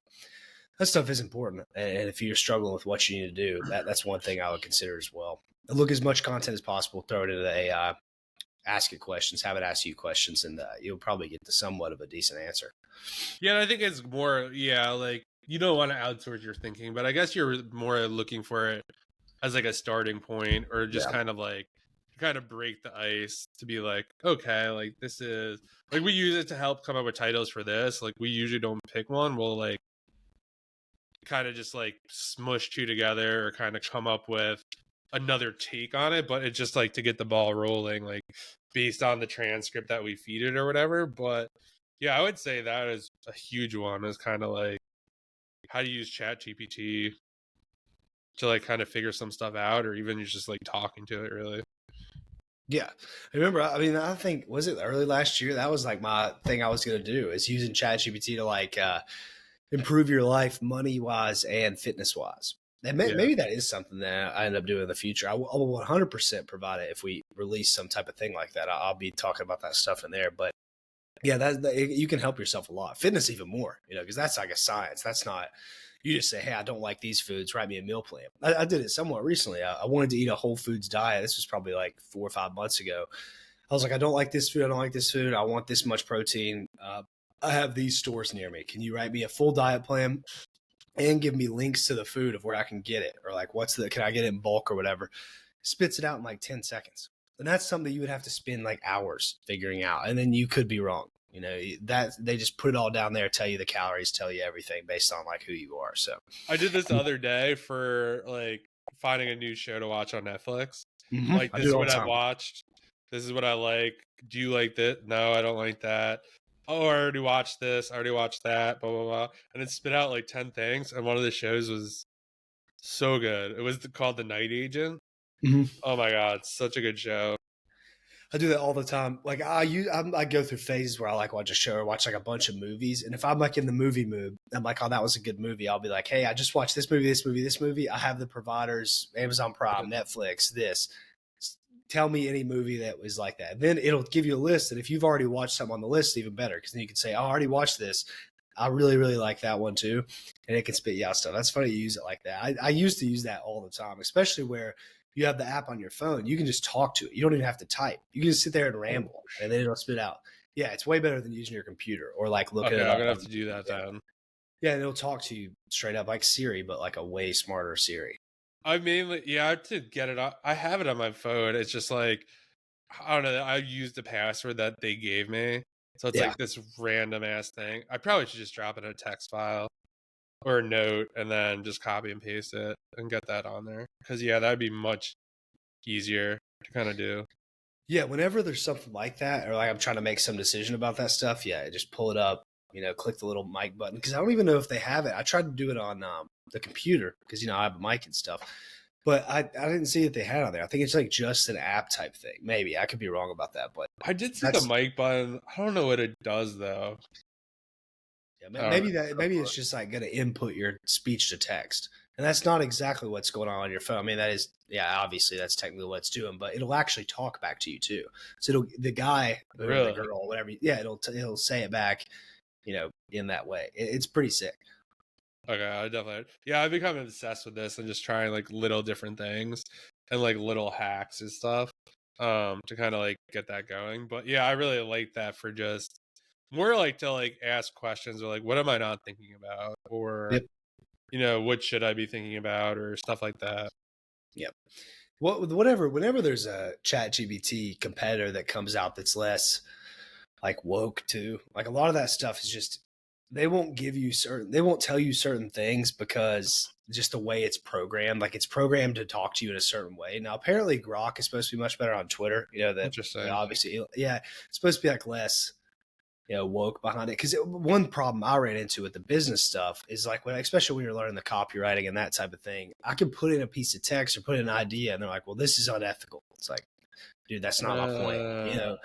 that stuff is important. And if you're struggling with what you need to do, that's one thing I would consider as well. Look as much content as possible, throw it into the AI, ask it questions, have it ask you questions, and you'll probably get to somewhat of a decent answer. Yeah, I think it's more, like you don't want to outsource your thinking, but I guess you're more looking for it as like a starting point or just kind of like break the ice to be like, okay, like this is like we use it to help come up with titles for this. Like we usually don't pick one. We'll like kind of just like smush two together or kind of come up with another take on it, but it's just like to get the ball rolling, like based on the transcript that we feed it or whatever. But yeah, I would say that is a huge one, is kind of like how to use Chat GPT to like kind of figure some stuff out, or even just like talking to it really. Yeah. I remember, I think, was it early last year? That was like my thing I was going to do, is using ChatGPT to like improve your life money wise and fitness wise. And maybe that is something that I end up doing in the future. I will 100% provide it if we release some type of thing like that. I'll be talking about that stuff in there. But yeah, you can help yourself a lot. Fitness even more, because that's like a science. That's not, you just say, hey, I don't like these foods, write me a meal plan. I did it somewhat recently. I wanted to eat a whole foods diet. This was probably like 4 or 5 months ago. I was like, I don't like this food. I don't like this food. I want this much protein. I have these stores near me. Can you write me a full diet plan and give me links to the food of where I can get it? Or like, can I get it in bulk or whatever? Spits it out in like 10 seconds. And that's something you would have to spend like hours figuring out. And then you could be wrong. You know, that they just put it all down there, tell you the calories, tell you everything based on like who you are. So I did this the other day for like finding a new show to watch on Netflix. Like, I this do it is all what the I've time. watched. This is what I like. Do you like that? No, I don't like that. Oh, I already watched this. I already watched that. Blah blah blah. And it spit out like 10 things. And one of the shows was so good. It was called The Night Agent. Oh my god, such a good show. I do that all the time. Like I go through phases where I like watch a show or watch like a bunch of movies, and if I'm like in the movie mood, I'm like, oh, that was a good movie. I'll be like, hey, I just watched this movie, this movie, this movie. I have the providers, Amazon Prime, Netflix, this. Tell me any movie that was like that. Then it'll give you a list, and if you've already watched something on the list, even better, because then you can say, oh, I already watched this. I really, really like that one too, and it can spit you out stuff. That's funny you use it like that. I used to use that all the time, especially where you have the app on your phone. You can just talk to it. You don't even have to type. You can just sit there and ramble, and then it'll spit out. Yeah, it's way better than using your computer or like looking Okay, it I'm up. gonna have to do that then. Yeah, and it'll talk to you straight up like Siri, but like a way smarter Siri. I mainly, yeah, I have to get it. I have it on my phone. It's just like, I don't know. I used the password that they gave me, so it's Yeah. like this random ass thing. I probably should just drop it in a text file or a note and then just copy and paste it and get that on there. Because yeah, that'd be much easier to kind of do. Yeah, whenever there's something like that, or like I'm trying to make some decision about that stuff, yeah, just pull it up, click the little mic button. Because I don't even know if they have it. I tried to do it on the computer because, I have a mic and stuff. But I didn't see that they had it on there. I think it's like just an app type thing. Maybe. I could be wrong about that. But I did see the mic button. I don't know what it does, though. yeah, maybe it's just like going to input your speech to text. And that's not exactly what's going on your phone. I mean, that is, yeah, obviously that's technically what it's doing, but it'll actually talk back to you too. So the guy or Really? the girl, whatever, yeah, it'll say it back, in that way. It's pretty sick. Okay, I definitely. Yeah, I've become obsessed with this and just trying like little different things and like little hacks and stuff to kind of like get that going. But yeah, I really like that for just more like to like ask questions or like what am I not thinking about or Yep. what should I be thinking about or stuff like that. Yep. Whenever there's a chat GBT competitor that comes out that's less like woke too, like a lot of that stuff is just, they won't tell you certain things because just the way it's programmed, like it's programmed to talk to you in a certain way. Now, apparently Grok is supposed to be much better on Twitter, that Interesting. obviously, yeah, it's supposed to be like less, woke behind it. Because one problem I ran into with the business stuff is like especially when you're learning the copywriting and that type of thing, I can put in a piece of text or put in an idea, and they're like, "Well, this is unethical." It's like, dude, that's not my point.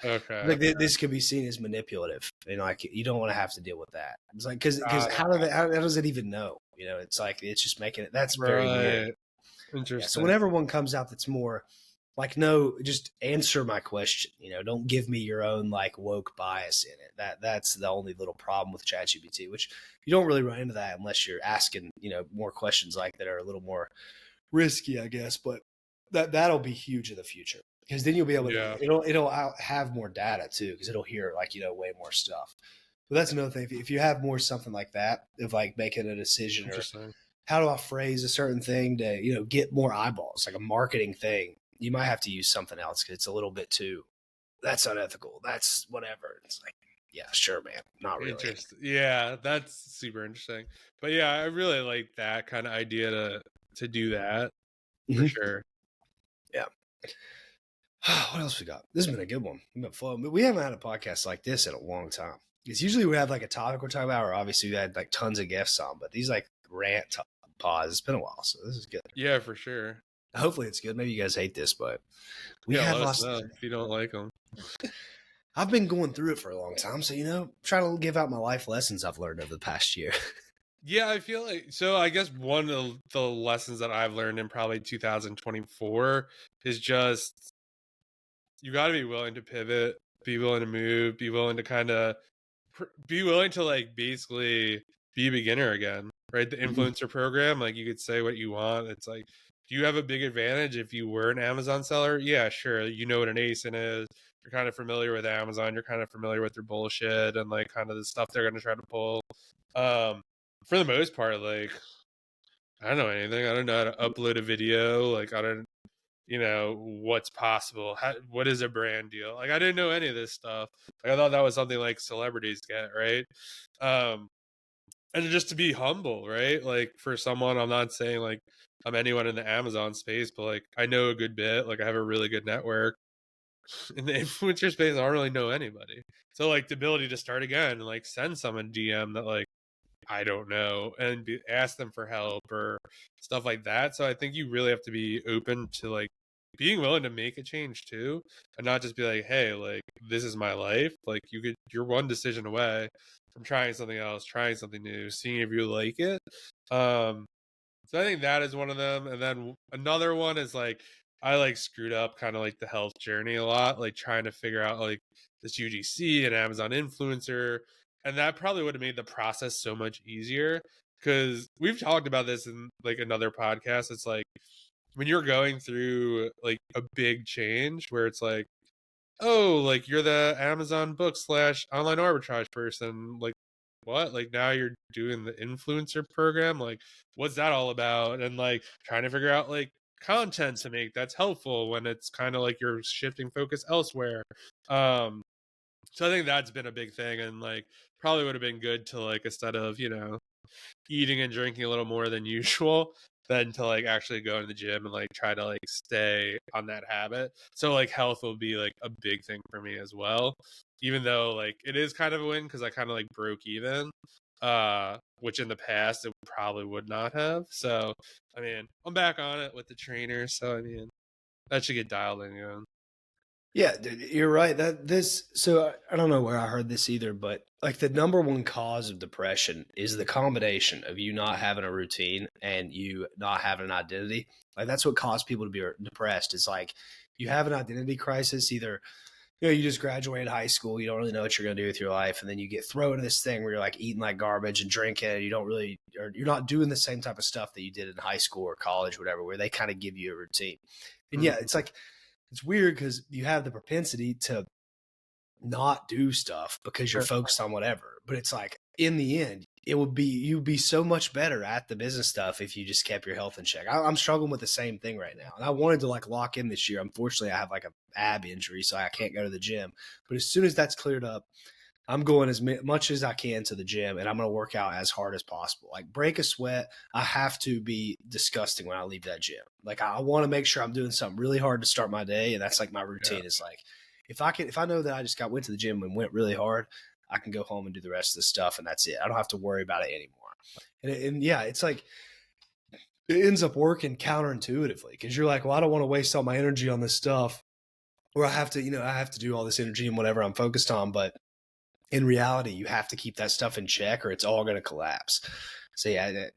Okay. Like this could be seen as manipulative, and like you don't want to have to deal with that. It's like because how does it even know? It's like it's just making it. That's very weird. Interesting. Yeah, so whenever one comes out that's more like, no, just answer my question. Don't give me your own like woke bias in it. That's the only little problem with ChatGPT, which you don't really run into that unless you're asking, more questions like that are a little more risky, I guess. But that'll be huge in the future because then you'll be able to, it'll have more data too, because it'll hear like, way more stuff. But that's another thing. If you have more something like that, of like making a decision or how do I phrase a certain thing to, get more eyeballs, like a marketing thing, you might have to use something else because it's a little bit too, that's unethical. That's whatever. It's like, yeah, sure, man. Not really. Interesting. Yeah, that's super interesting. But yeah, I really like that kind of idea to do that for sure. Yeah. What else we got? This has been a good one. We've been flowing. We haven't had a podcast like this in a long time. Because usually we have like a topic we're talking about, or obviously we had like tons of guests on, but these like rant pods, it's been a while, so this is good. Yeah, for sure. Hopefully it's good. Maybe you guys hate this, but we have lost if you don't like them. I've been going through it for a long time, so try to give out my life lessons I've learned over the past year. Yeah, I feel like so. I guess one of the lessons that I've learned in probably 2024 is just you got to be willing to pivot, be willing to move, be willing to be willing to like basically be a beginner again, right? The influencer program, like you could say what you want. It's like, do you have a big advantage if you were an Amazon seller? Yeah, sure. You know what an ASIN is. You're kind of familiar with Amazon. You're kind of familiar with their bullshit and like kind of the stuff they're going to try to pull. For the most part, like I don't know anything. I don't know how to upload a video. Like I don't what's possible. What is a brand deal? Like, I didn't know any of this stuff. Like, I thought that was something like celebrities get, right? And just to be humble, right? Like, for someone, I'm not saying like I'm anyone in the Amazon space, but like I know a good bit. Like, I have a really good network in the influencer space. I don't really know anybody. So like the ability to start again and like send someone DM that like I don't know and ask them for help or stuff like that. So I think you really have to be open to like being willing to make a change too, and not just be like, hey, like this is my life. Like you're one decision away from trying something else, trying something new, seeing if you like it. So I think that is one of them. And then another one is like I like screwed up kind of like the health journey a lot, like trying to figure out like this UGC and Amazon influencer. And that probably would have made the process so much easier because we've talked about this in like another podcast. It's like when you're going through like a big change where it's like, oh, like you're the Amazon book slash online arbitrage person. Like, what? Like now you're doing the influencer program? Like, what's that all about? And like trying to figure out like content to make that's helpful when it's kind of like you're shifting focus elsewhere. Um, so I think that's been a big thing, and like probably would have been good to like instead of eating and drinking a little more than usual than to like actually go to the gym and like try to like stay on that habit. So like health will be like a big thing for me as well, even though like it is kind of a win because I kind of like broke even, which in the past it probably would not have. So I mean I'm back on it with the trainer, so I mean that should get dialed in again. Yeah, dude, you're right. So I don't know where I heard this either, but like the number one cause of depression is the combination of you not having a routine and you not having an identity. Like that's what caused people to be depressed. It's like you have an identity crisis. Either you just graduated high school, you don't really know what you're going to do with your life, and then you get thrown into this thing where you're like eating like garbage and drinking. And you don't really, or you're not doing the same type of stuff that you did in high school or college, whatever, where they kind of give you a routine. And yeah, it's like it's weird because you have the propensity to not do stuff because you're focused on whatever. But it's like in the end, you'd be so much better at the business stuff if you just kept your health in check. I'm struggling with the same thing right now, and I wanted to like lock in this year. Unfortunately, I have like a ab injury, so I can't go to the gym. But as soon as that's cleared up, I'm going as much as I can to the gym, and I'm going to work out as hard as possible. Like break a sweat. I have to be disgusting when I leave that gym. Like I want to make sure I'm doing something really hard to start my day, and that's like my routine. Yeah. Is like if I know that I just went to the gym and went really hard, I can go home and do the rest of the stuff, and that's it. I don't have to worry about it anymore. And yeah, it's like it ends up working counterintuitively because you're like, well, I don't want to waste all my energy on this stuff, or I have to do all this energy and whatever I'm focused on, but in reality, you have to keep that stuff in check or it's all going to collapse. So yeah,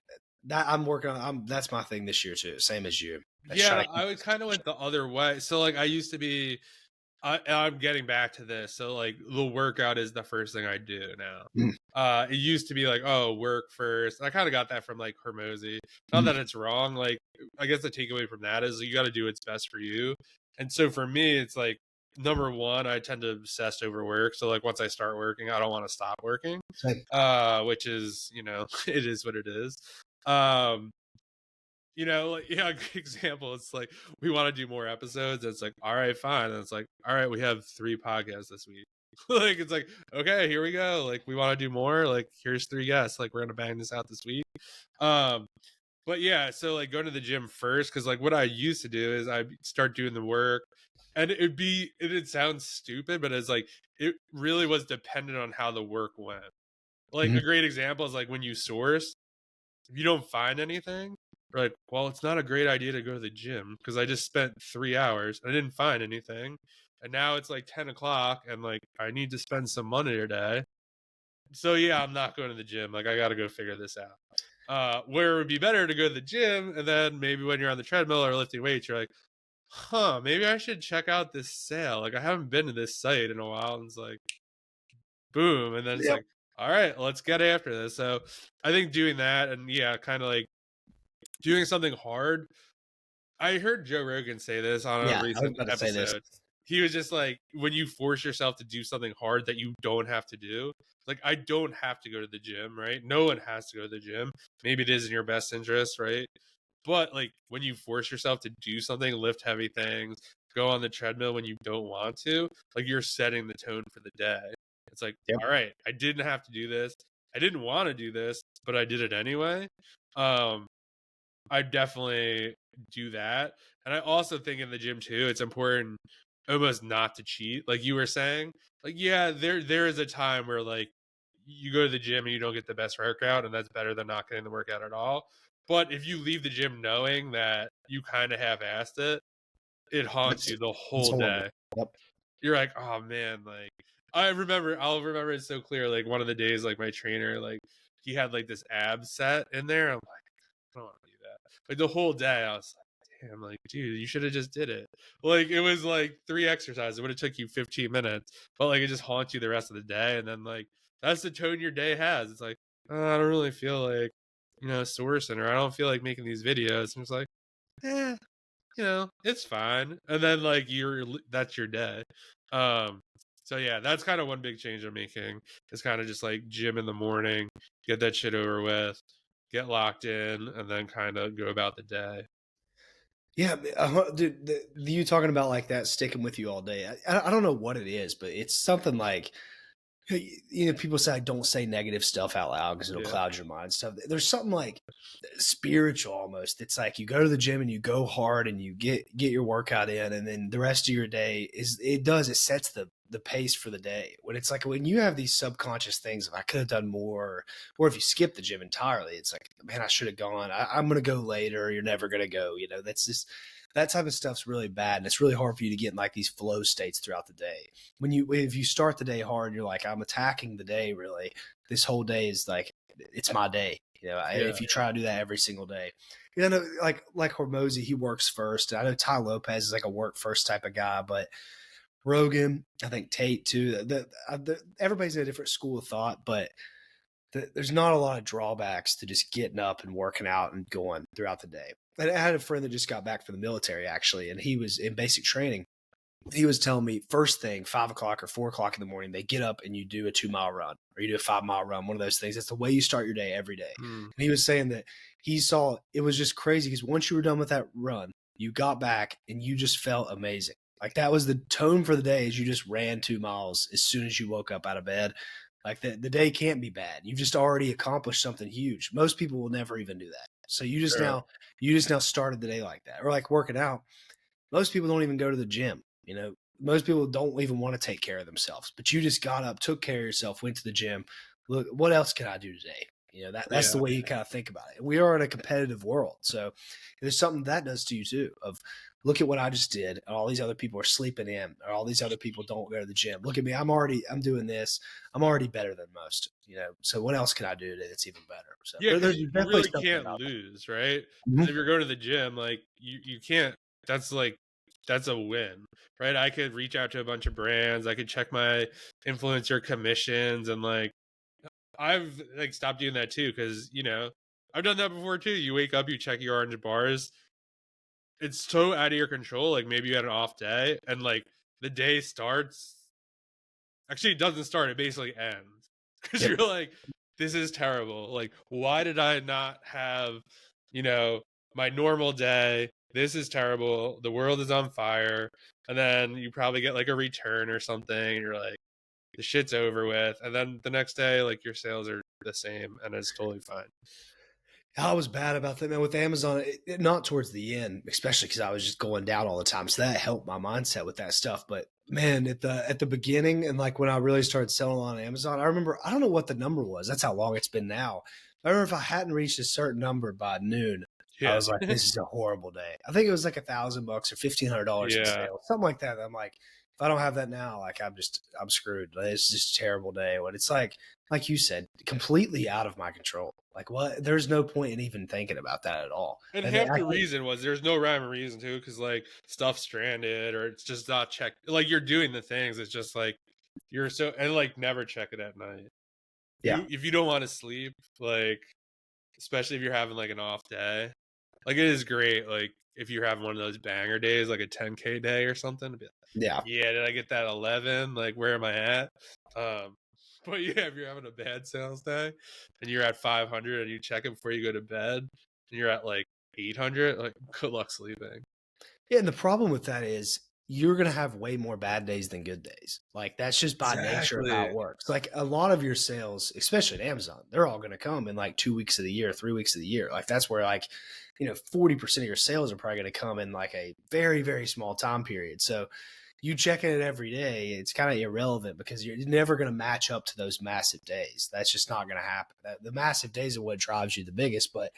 that I'm working on. That's my thing this year too. Same as you. Yeah, I would kind of went the other way. So like I used to be I'm getting back to this. So like the workout is the first thing I do now. It used to be like, oh, work first. I kind of got that from like Hormozy. Not that it's wrong. Like I guess the takeaway from that is you got to do what's best for you. And so for me, it's like number one, I tend to obsess over work. So like once I start working, I don't want to stop working. Which is, it is what it is. Like, yeah, example, it's like we want to do more episodes. It's like, all right, fine. And it's like, all right, we have 3 podcasts this week. Like, it's like, okay, here we go. Like, we want to do more. Like, here's 3 guests. Like, we're gonna bang this out this week. But yeah, so like go to the gym first because like what I used to do is I start doing the work, and it'd sound stupid, but it's like it really was dependent on how the work went. Like a great example is like when you source, if you don't find anything, you're like, well, it's not a great idea to go to the gym because I just spent 3 hours and I didn't find anything. And now it's like 10 o'clock and like I need to spend some money today. So yeah, I'm not going to the gym. Like I got to go figure this out. Where it would be better to go to the gym, and then maybe when you're on the treadmill or lifting weights, you're like, maybe I should check out this sale. Like I haven't been to this site in a while. And it's like, boom. And then it's like, all right, let's get after this. So I think doing that and yeah, kind of like doing something hard. I heard Joe Rogan say this on a recent episode. He was just like, when you force yourself to do something hard that you don't have to do, like I don't have to go to the gym, right? No one has to go to the gym. Maybe it is in your best interest, right? But like when you force yourself to do something, lift heavy things, go on the treadmill when you don't want to, like you're setting the tone for the day. It's like, Yep. all right, I didn't have to do this. I didn't want to do this, but I did it anyway. I definitely do that. And I also think in the gym too, it's important almost not to cheat. Like you were saying, like, yeah, there is a time where like you go to the gym and you don't get the best workout, and that's better than not getting the workout at all. But if you leave the gym knowing that you kind of half-assed it, it haunts you the It's whole horrible. day. Yep. You're like, oh man, like I'll remember it so clear. Like one of the days, like my trainer, like he had like this ab set in there. I'm like, I don't want to do that. Like the whole day, I was like, damn, like, dude, you should have just did it. Like it was like 3 exercises. It would have took you 15 minutes, but like it just haunts you the rest of the day. And then like that's the tone your day has. It's like, oh, I don't really feel like, sourcing, or I don't feel like making these videos. And it's like, eh, it's fine. And then like that's your day. Um, so yeah, that's kind of one big change I'm making. Is kind of just like gym in the morning, get that shit over with, get locked in, and then kind of go about the day. Yeah, dude, you talking about like that sticking with you all day. I don't know what it is, but it's something like, people say don't say negative stuff out loud because it'll Yeah. cloud your mind. Stuff. There's something like spiritual almost. It's like you go to the gym and you go hard and you get your workout in, and then the rest of your day it sets the pace for the day. When it's like when you have these subconscious things, if I could have done more, or if you skip the gym entirely, it's like, man, I should have gone. I'm gonna go later. You're never gonna go. That's just that type of stuff's really bad, and it's really hard for you to get in like these flow states throughout the day. If you start the day hard, you're like, I'm attacking the day. Really, this whole day is like it's my day. If you try to do that every single day, like Hormozy, he works first. I know Ty Lopez is like a work first type of guy, but Rogan, I think Tate too. Everybody's in a different school of thought, but there's not a lot of drawbacks to just getting up and working out and going throughout the day. And I had a friend that just got back from the military actually, and he was in basic training. He was telling me first thing, 5 o'clock or 4 o'clock in the morning, they get up and you do a 2 mile run or you do a 5 mile run, one of those things. That's the way you start your day every day. And he was saying that he saw it was just crazy because once you were done with that run, you got back and you just felt amazing. Like that was the tone for the day is you just ran 2 miles as soon as you woke up out of bed. Like the day can't be bad. You've just already accomplished something huge. Most people will never even do that. So you just now started the day like that. Or like working out. Most people don't even go to the gym. Most people don't even want to take care of themselves, but you just got up, took care of yourself, went to the gym. Look, what else can I do today? That's the way you kind of think about it. We are in a competitive world. So there's something that does to you too of look at what I just did. And all these other people are sleeping in, or all these other people don't go to the gym. Look at me. I'm doing this. I'm already better than most, so what else can I do today that's even better? So Yeah, there's you definitely really something can't about lose, right? that. If you're going to the gym, like you can't. That's like that's a win, right? I could reach out to a bunch of brands. I could check my influencer commissions, and like I've like stopped doing that too because I've done that before too. You wake up, you check your orange bars. It's so out of your control. Like maybe you had an off day, and like the day starts. Actually, it doesn't start. It basically ends because Yep. you're like, this is terrible. Like, why did I not have, my normal day? This is terrible. The world is on fire. And then you probably get like a return or something. And you're like, the shit's over with. And then the next day, like your sales are the same and it's totally fine. I was bad about that, man. With Amazon, not towards the end, especially because I was just going down all the time. So that helped my mindset with that stuff. But man, at the beginning and like when I really started selling on Amazon, I remember I don't know what the number was. That's how long it's been now. I remember if I hadn't reached a certain number by noon, I Yeah. was like, "This is a horrible day." I think it was like $1,000 or $1,500 in Yeah. sales, something like that. I'm like, if I don't have that now, like I'm screwed. Like, it's just a terrible day. When it's like you said, completely out of my control. Like what? There's no point in even thinking about that at all. And And half the reason was there's no rhyme or reason to, because like stuff's stranded or it's just not checked. Like you're doing the things. It's just like you're so, and like never check it at night. yeah, If you don't want to sleep, like especially if you're having like an off day, like it is great. Like if you're having one of those banger days, like a 10K day or something, to be like, yeah, yeah, did I get that 11? Like where am I at? Um, but yeah, if you're having a bad sales day and you're at 500 and you check it before you go to bed, and you're at like 800, like good luck sleeping. Yeah, and the problem with that is you're gonna have way more bad days than good days. Like that's just by nature of how Exactly. it works. Like a lot of your sales, especially at Amazon, they're all gonna come in like 2 weeks of the year, 3 weeks of the year. Like that's where 40% of your sales are probably gonna come in like a very, very small time period. So you checking it every day, it's kind of irrelevant because you're never going to match up to those massive days. That's just not going to happen. The massive days are what drives you the biggest, but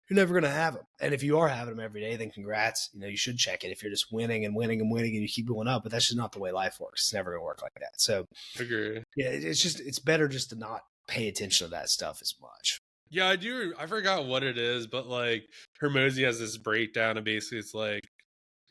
you're never going to have them. And if you are having them every day, then congrats. You should check it if you're just winning and winning and winning and you keep going up. But that's just not the way life works. It's never going to work like that. So, Agree. yeah, it's better just to not pay attention to that stuff as much. Yeah, I do. I forgot what it is, but like Hermosi has this breakdown, and basically it's like,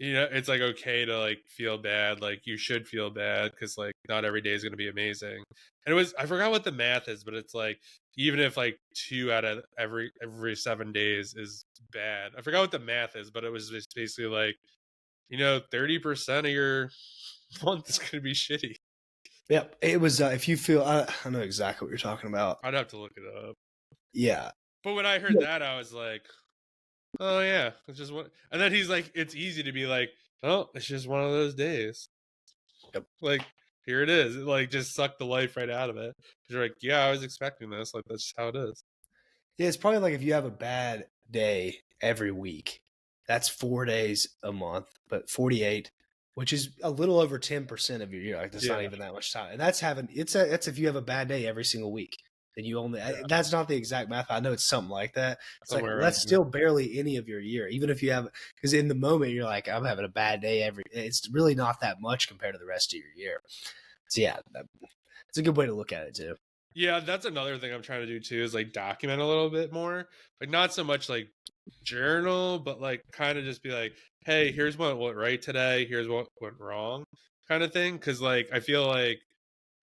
it's like okay to like feel bad, like you should feel bad because like not every day is going to be amazing. And I forgot what the math is, but it's like even if like 2 out of every 7 days is bad. I forgot what the math is, but it was just basically like 30% of your month is going to be shitty. Yep. It was, if you feel, I know exactly what you're talking about. I'd have to look it up. Yeah. But when I heard that, I was like, oh yeah, it's just one. And then he's like, it's easy to be like, oh, it's just one of those days. Yep. Like, here it is. It like just sucked the life right out of it. You're like, yeah, I was expecting this. Like, that's just how it is. Yeah, it's probably like if you have a bad day every week, that's 4 days a month, but 48, which is a little over 10% of your year. Like that's not even that much time. And that's that's if you have a bad day every single week. Then you only that's not the exact math. I know it's something like that. It's like that's still barely any of your year, even if you have, because in the moment you're like, I'm having a bad day it's really not that much compared to the rest of your year. So yeah, it's a good way to look at it too. Yeah, that's another thing I'm trying to do too, is like document a little bit more. Like not so much like journal, but like kind of just be like, hey, here's what went right today, here's what went wrong, kind of thing. Cause like I feel like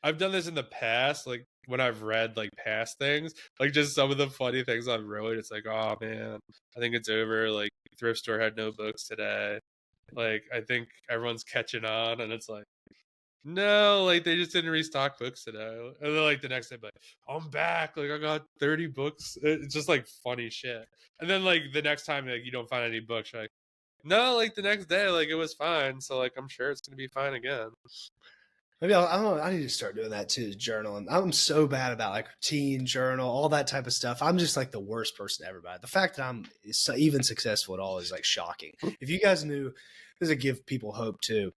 I've done this in the past, like when I've read like past things, like just some of the funny things I've wrote. It's like, oh man, I think it's over. Like thrift store had no books today. Like I think everyone's catching on, and it's like, no, like they just didn't restock books today. And then like the next day, like, I'm back. Like I got 30 books. It's just like funny shit. And then like the next time, like you don't find any books, you're like, no, like the next day, like it was fine. So like I'm sure it's gonna be fine again. Maybe I need to start doing that too, journaling. I'm so bad about like routine, journal, all that type of stuff. I'm just like the worst person ever about it. The fact that I'm even successful at all is like shocking. If you guys knew, this would give people hope too.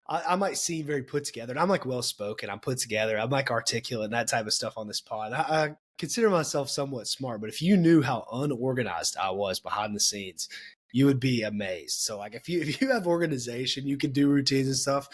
I might seem very put together, and I'm like well spoken. I'm put together. I'm like articulate and that type of stuff on this pod. I consider myself somewhat smart, but if you knew how unorganized I was behind the scenes, you would be amazed. So like if you have organization, you can do routines and stuff.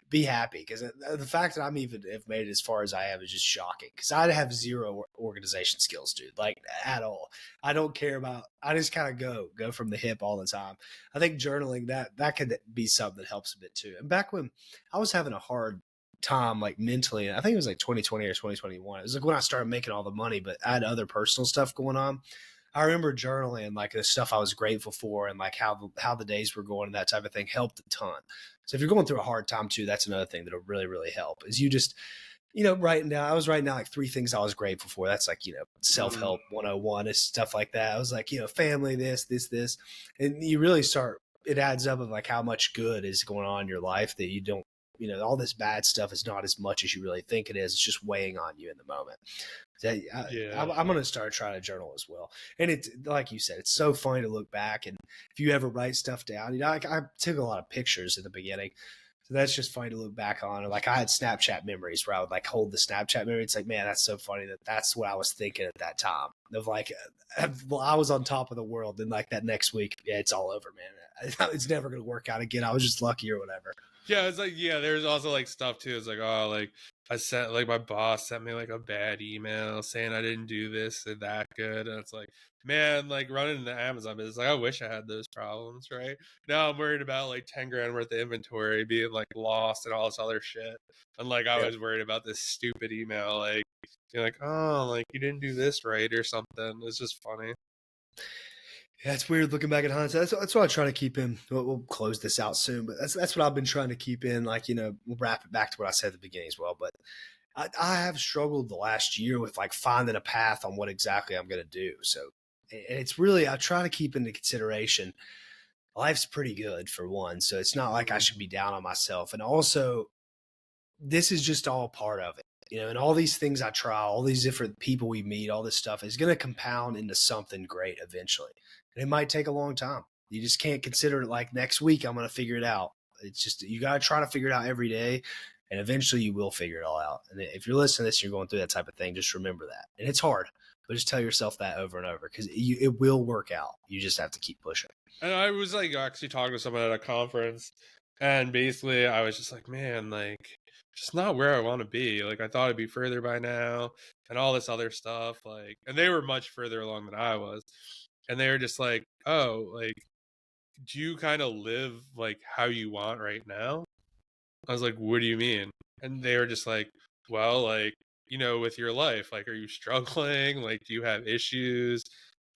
Be happy, because the fact that I'm even have made it as far as I have is just shocking, because I have zero organization skills, dude, like at all. I don't care about, I just kind of go from the hip all the time. I think journaling, that could be something that helps a bit too. And back when I was having a hard time like mentally, and I think it was like 2020 or 2021, it was like when I started making all the money, but I had other personal stuff going on. I remember journaling like the stuff I was grateful for and like how the days were going and that type of thing helped a ton. So if you're going through a hard time too, that's another thing that'll really, really help, is you just, writing down. I was writing down like 3 things I was grateful for. That's like, self-help 101 and stuff like that. I was like, family, this, and you really start, it adds up of like how much good is going on in your life that you don't, all this bad stuff is not as much as you really think it is. It's just weighing on you in the moment. I'm going to start trying to journal as well. And it's like you said, it's so funny to look back. And if you ever write stuff down, I took a lot of pictures in the beginning. So that's just funny to look back on. Like I had Snapchat memories where I would like hold the Snapchat memory. It's like, man, that's so funny that's what I was thinking at that time. Of like, well, I was on top of the world. And like that next week, yeah, it's all over, man. It's never going to work out again. I was just lucky or whatever. Yeah, it's like, there's also like stuff too. It's like, oh, like I sent, like my boss sent me like a bad email saying I didn't do this and that good. And it's like, man, like running the Amazon business, like I wish I had those problems, right? Now I'm worried about like 10 grand worth of inventory being like lost and all this other shit. And like I was worried about this stupid email, like you're like, oh, like you didn't do this right or something. It's just funny. Yeah, it's weird looking back at hindsight. That's what I try to keep in. We'll close this out soon, but that's what I've been trying to keep in. Like, we'll wrap it back to what I said at the beginning as well. But I have struggled the last year with like finding a path on what exactly I'm going to do. So And it's really, I try to keep into consideration, life's pretty good for one. So it's not like I should be down on myself. And also, this is just all part of it, and all these things I try, all these different people we meet, all this stuff is going to compound into something great eventually. And it might take a long time. You just can't consider it like next week I'm going to figure it out. It's just, you got to try to figure it out every day, and eventually you will figure it all out. And if you're listening to this, and you're going through that type of thing, just remember that. And it's hard, but just tell yourself that over and over, because it will work out. You just have to keep pushing. And I was like actually talking to someone at a conference, and basically I was just like, man, like, just not where I want to be. Like, I thought I'd be further by now and all this other stuff. Like, and they were much further along than I was. And they were just like, oh, like, do you kind of live like how you want right now? I was like, what do you mean? And they were just like, well, like, with your life, like, are you struggling? Like, do you have issues?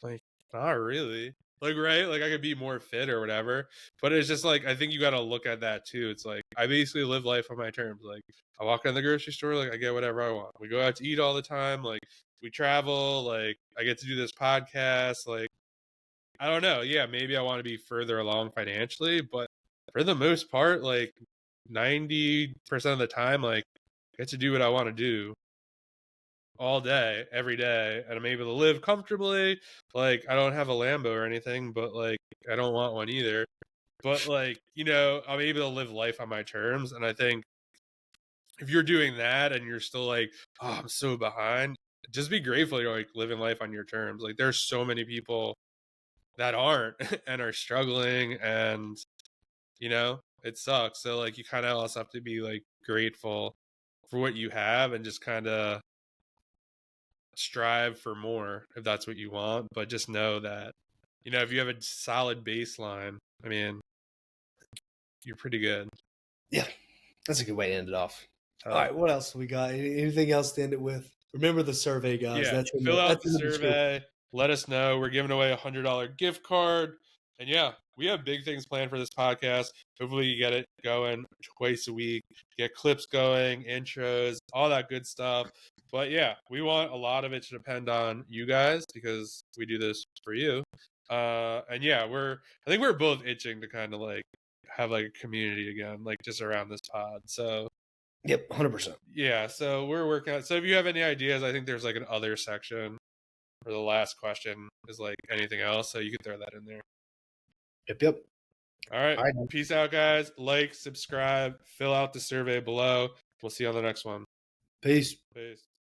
Like, not really. Like, right? Like, I could be more fit or whatever. But it's just like, I think you got to look at that too. It's like, I basically live life on my terms. Like, I walk in the grocery store, like, I get whatever I want. We go out to eat all the time. Like, we travel. Like, I get to do this podcast. Like, I don't know. Yeah, maybe I want to be further along financially, but for the most part, like 90% of the time, like I get to do what I want to do all day, every day, and I'm able to live comfortably. Like, I don't have a Lambo or anything, but like I don't want one either. But like, I'm able to live life on my terms. And I think if you're doing that and you're still like, oh, I'm so behind, just be grateful you're like living life on your terms. Like, there's so many people that aren't and are struggling, and it sucks. So like, you kind of also have to be like grateful for what you have and just kind of strive for more if that's what you want. But just know that if you have a solid baseline, I mean, you're pretty good. Yeah, that's a good way to end it off. All right, what else we got? Anything else to end it with? Remember the survey, guys. Yeah, fill out the survey. Let us know. We're giving away $100 gift card. And yeah, we have big things planned for this podcast. Hopefully you get it going twice a week, get clips going, intros, all that good stuff. But yeah, we want a lot of it to depend on you guys because we do this for you. And yeah, I think we're both itching to kind of like have like a community again, like just around this pod. So yep, 100%. Yeah, so we're working on. So if you have any ideas, I think there's like an other section where the last question is like anything else, so you can throw that in there. Yep. All right. Peace out, guys. Like, subscribe, fill out the survey below. We'll see you on the next one. Peace.